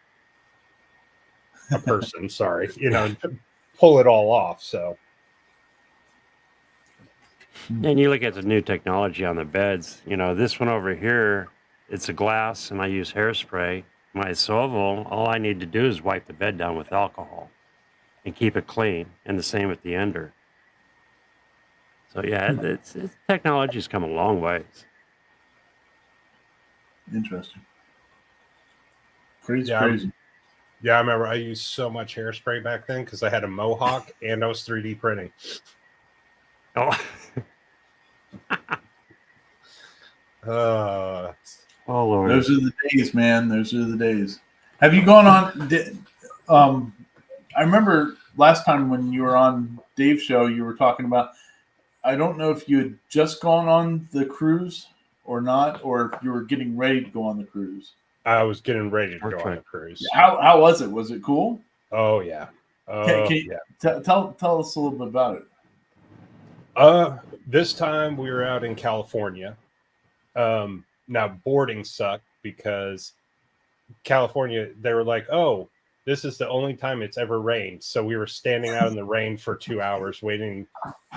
Speaker 3: A person, sorry, pull it all off. So.
Speaker 2: And you look at the new technology on the beds, this one over here, it's a glass and I use hairspray. My swivel, all I need to do is wipe the bed down with alcohol and keep it clean. And the same with the ender. So yeah, it's technology's come a long ways.
Speaker 1: Interesting. Crazy,
Speaker 3: Yeah,
Speaker 1: crazy.
Speaker 3: Yeah, I remember I used so much hairspray back then because I had a mohawk and I was 3D printing.
Speaker 2: Oh,
Speaker 3: Uh,
Speaker 2: oh Lord.
Speaker 1: Those are the days, man. Those are the days. Have you gone on? I remember last time when you were on Dave's show, you were talking about. I don't know if you had just gone on the cruise or not, or if you were getting ready to go on the cruise.
Speaker 3: I was getting ready to
Speaker 2: Star
Speaker 3: go on
Speaker 2: Trek.
Speaker 3: the cruise.
Speaker 1: How was it? Was it cool?
Speaker 3: Oh yeah.
Speaker 1: Can you-
Speaker 3: Yeah.
Speaker 1: Tell us a little bit about it.
Speaker 3: This time we were out in California. Now boarding sucked because California, they were like, oh, this is the only time it's ever rained. So we were standing out in the rain for 2 hours waiting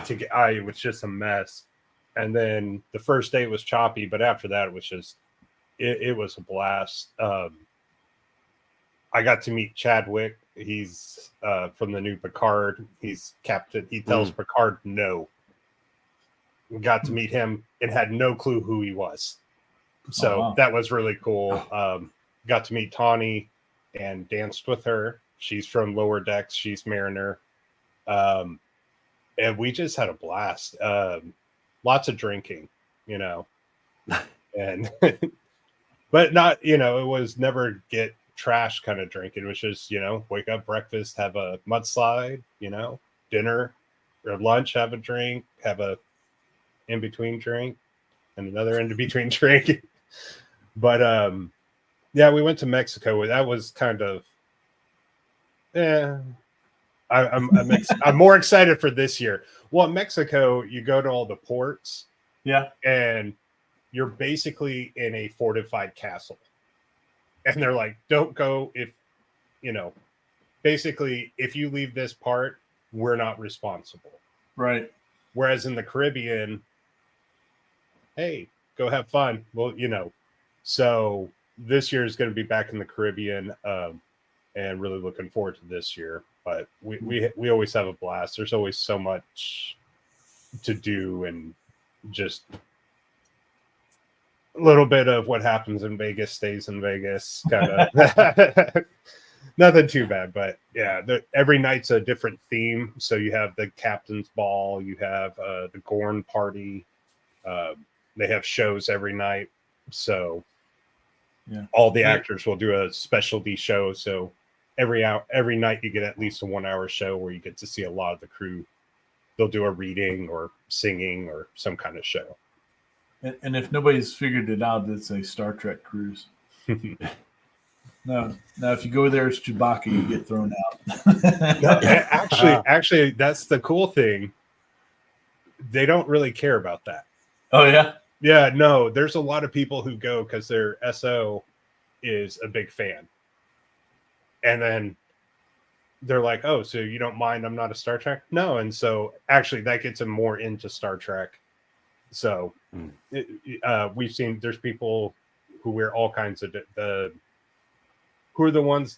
Speaker 3: to get, it was just a mess. And then the first day was choppy, but after that, it was just, it was a blast. I got to meet Chadwick. He's from the new Picard. He's captain. He tells Picard no. We got to meet him and had no clue who he was. So
Speaker 1: wow.
Speaker 3: that was really cool. Got to meet Tawny and danced with her. She's from Lower Decks. She's Mariner. And we just had a blast. Lots of drinking, and but not, it was never get trash kind of drinking. It was just, wake up, breakfast, have a mudslide, dinner or lunch, have a drink, have a in-between drink and another in-between drink. But yeah, we went to Mexico. That was kind of I'm more excited for this year. Well, in Mexico, you go to all the ports,
Speaker 1: Yeah.
Speaker 3: and you're basically in a fortified castle. And they're like, don't go if, basically, if you leave this part, we're not responsible.
Speaker 1: Right.
Speaker 3: Whereas in the Caribbean, hey, go have fun. Well, so this year is going to be back in the Caribbean, and really looking forward to this year. But we always have a blast. There's always so much to do, and just a little bit of what happens in Vegas stays in Vegas. Kind of nothing too bad, but yeah, every night's a different theme. So you have the captain's ball, you have the Gorn party. They have shows every night, so
Speaker 1: Yeah.
Speaker 3: all the actors will do a specialty show. So every night you get at least a 1 hour show where you get to see a lot of the crew. They'll do a reading or singing or some kind of show.
Speaker 1: And if nobody's figured it out, it's a Star Trek cruise. No. Now, if you go there as Chewbacca, you get thrown out.
Speaker 3: Actually, that's the cool thing. They don't really care about that.
Speaker 1: Oh, yeah?
Speaker 3: Yeah, no, there's a lot of people who go because their SO is a big fan. And then they're like, oh, so you don't mind I'm not a Star Trek? No. And so actually that gets them more into Star Trek. So we've seen there's people who wear all kinds of who are the ones,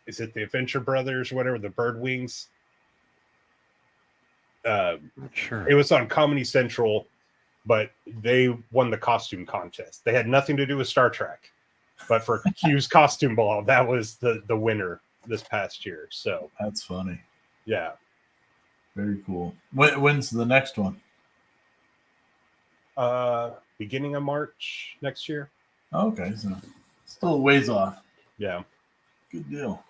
Speaker 3: is it the Adventure Brothers or whatever, the Bird Wings?
Speaker 2: Sure.
Speaker 3: It was on Comedy Central. but they won the costume contest. They had nothing to do with Star Trek, but for Q's costume ball, that was the winner this past year. So
Speaker 1: That's funny.
Speaker 3: yeah.
Speaker 1: Very cool. When's the next one?
Speaker 3: Beginning of March next year.
Speaker 1: Okay, so still a ways off.
Speaker 3: Yeah.
Speaker 1: Good deal.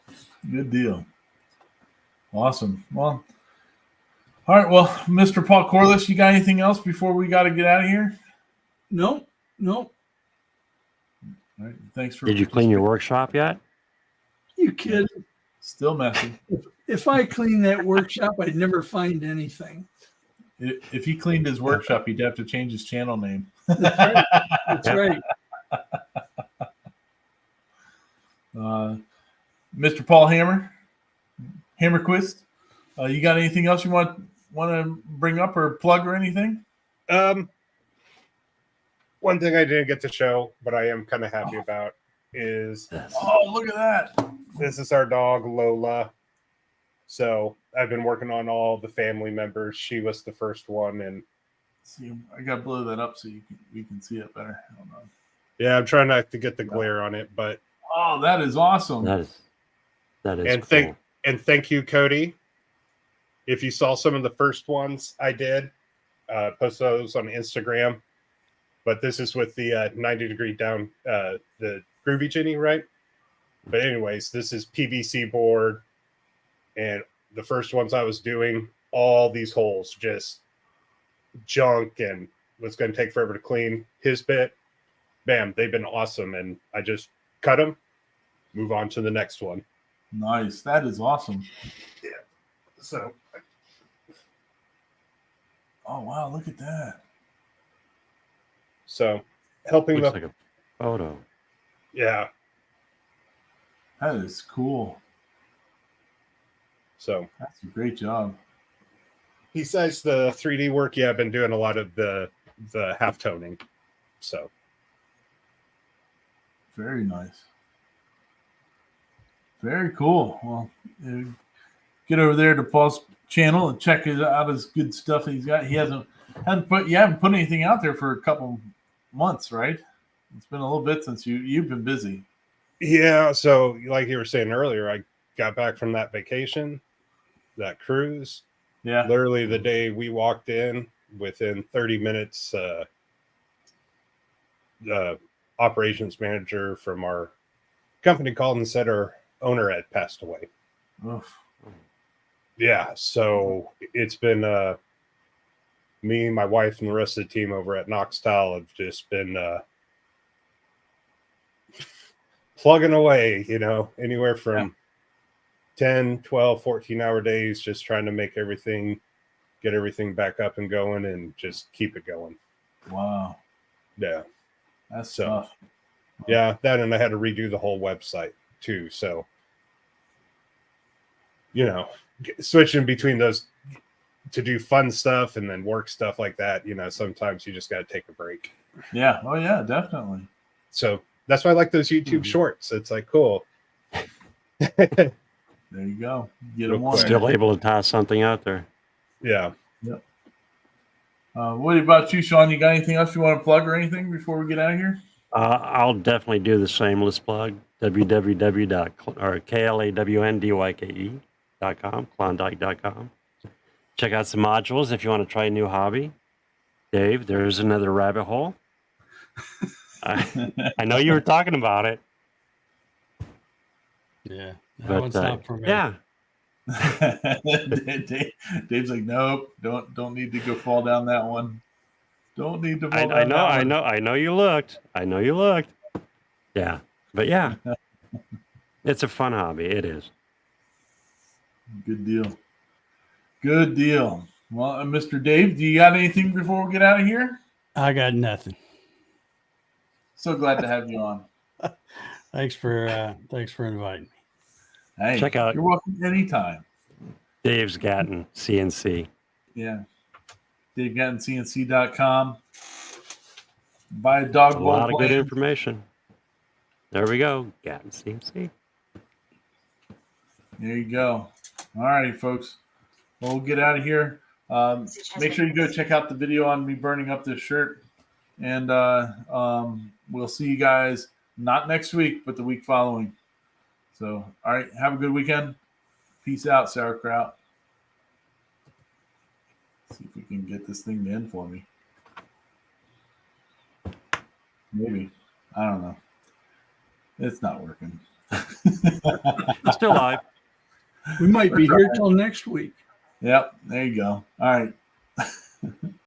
Speaker 1: Good deal. Awesome. Well, all right. Well, Mr. Paul Corliss, you got anything else before we got to get out of here?
Speaker 4: Nope.
Speaker 1: All right. Thanks for.
Speaker 2: Did you clean your workshop yet?
Speaker 4: You kidding?
Speaker 1: Still messy.
Speaker 4: If I clean that workshop, I'd never find anything.
Speaker 1: If he cleaned his workshop, he'd have to change his channel name.
Speaker 4: That's right.
Speaker 1: Mr. Paul Hammerquist, you got anything else you want to bring up or plug or anything?
Speaker 3: One thing I didn't get to show, but I am kind of happy about is
Speaker 1: Oh, look at that.
Speaker 3: this is our dog Lola. So I've been working on all the family members. She was the first one, and
Speaker 1: See, I got to blow that up so we can see it better. Hold on.
Speaker 3: yeah, I'm trying not to get the glare on it, but
Speaker 1: Oh, that is awesome.
Speaker 2: That is
Speaker 3: and
Speaker 2: cool.
Speaker 3: thank you, Cody. If you saw some of the first ones I did, post those on Instagram. But this is with the 90 degree down, the Groovy Genie, right? But anyways, this is PVC board, and the first ones I was doing, all these holes just junk and was going to take forever to clean. His bit, bam, they've been awesome, and I just cut them, move on to the next one.
Speaker 1: Nice. That is awesome.
Speaker 3: So
Speaker 1: Oh, wow. Look at that.
Speaker 3: So helping
Speaker 2: Looks
Speaker 3: the
Speaker 2: like a photo.
Speaker 3: yeah.
Speaker 1: That is cool.
Speaker 3: So
Speaker 1: That's a great job.
Speaker 3: besides the 3D work, yeah, I've been doing a lot of the half toning. So
Speaker 1: Very nice. Very cool. Well, get over there to Paul's channel and check out his good stuff he's got. He haven't put anything out there for a couple months, right? It's been a little bit since you've been busy.
Speaker 3: yeah, so like you were saying earlier, I got back from that vacation, that cruise.
Speaker 1: Yeah.
Speaker 3: Literally the day we walked in, within 30 minutes, operations manager from our company called and said our owner had passed away.
Speaker 1: Oof.
Speaker 3: Yeah, so it's been me, my wife, and the rest of the team over at Knox Tile have just been plugging away, anywhere from 10, 12, 14-hour days, just trying to get everything back up and going and just keep it going.
Speaker 1: Wow.
Speaker 3: Yeah.
Speaker 1: That's
Speaker 3: So-
Speaker 1: tough.
Speaker 3: Yeah, that, and I had to redo the whole website too. So, switching between those to do fun stuff and then work stuff like that, sometimes you just got to take a break.
Speaker 1: Yeah. Oh, yeah, definitely.
Speaker 3: So that's why I like those YouTube shorts. It's like, cool.
Speaker 1: There you go. Get them
Speaker 3: Real
Speaker 1: on.
Speaker 3: quick.
Speaker 2: Still able to toss something out there.
Speaker 3: Yeah.
Speaker 2: What
Speaker 1: about you, Sean? You got anything else you want to plug or anything before we get out of here?
Speaker 2: I'll definitely do the shameless plug. www.klawndYke.com, Klondike.com. Check out some modules if you want to try a new hobby. Dave, there's another rabbit hole. I know you were talking about it.
Speaker 5: Yeah, that
Speaker 2: But
Speaker 5: one's not for me.
Speaker 2: yeah,
Speaker 1: Dave's like, nope, don't need to go fall down that one. Don't need to fall
Speaker 2: I
Speaker 1: down that one.
Speaker 2: I know you looked. Yeah, but yeah, it's a fun hobby. It is.
Speaker 1: Good deal. Good deal. Well, Mr. Dave, do you got anything before we get out of here?
Speaker 5: I got nothing.
Speaker 1: So glad to have you on.
Speaker 5: Thanks for inviting me.
Speaker 1: Hey,
Speaker 2: Check out-
Speaker 1: You're welcome anytime.
Speaker 2: Dave's gotten CNC.
Speaker 1: Yeah. DaveGattonCNC.com. Buy a dog
Speaker 2: A
Speaker 1: bowl
Speaker 2: lot of good
Speaker 1: plan.
Speaker 2: information. There we go. Gatten CNC.
Speaker 1: There you go. All right, folks. Well, we'll get out of here. Make sure you go check out the video on me burning up this shirt. And we'll see you guys not next week, but the week following. So, all right. Have a good weekend. Peace out, sauerkraut. See if we can get this thing to end for me. Maybe. I don't know. It's not working.
Speaker 2: Still live.
Speaker 4: We might be here till next week.
Speaker 1: Yep. There you go. All right.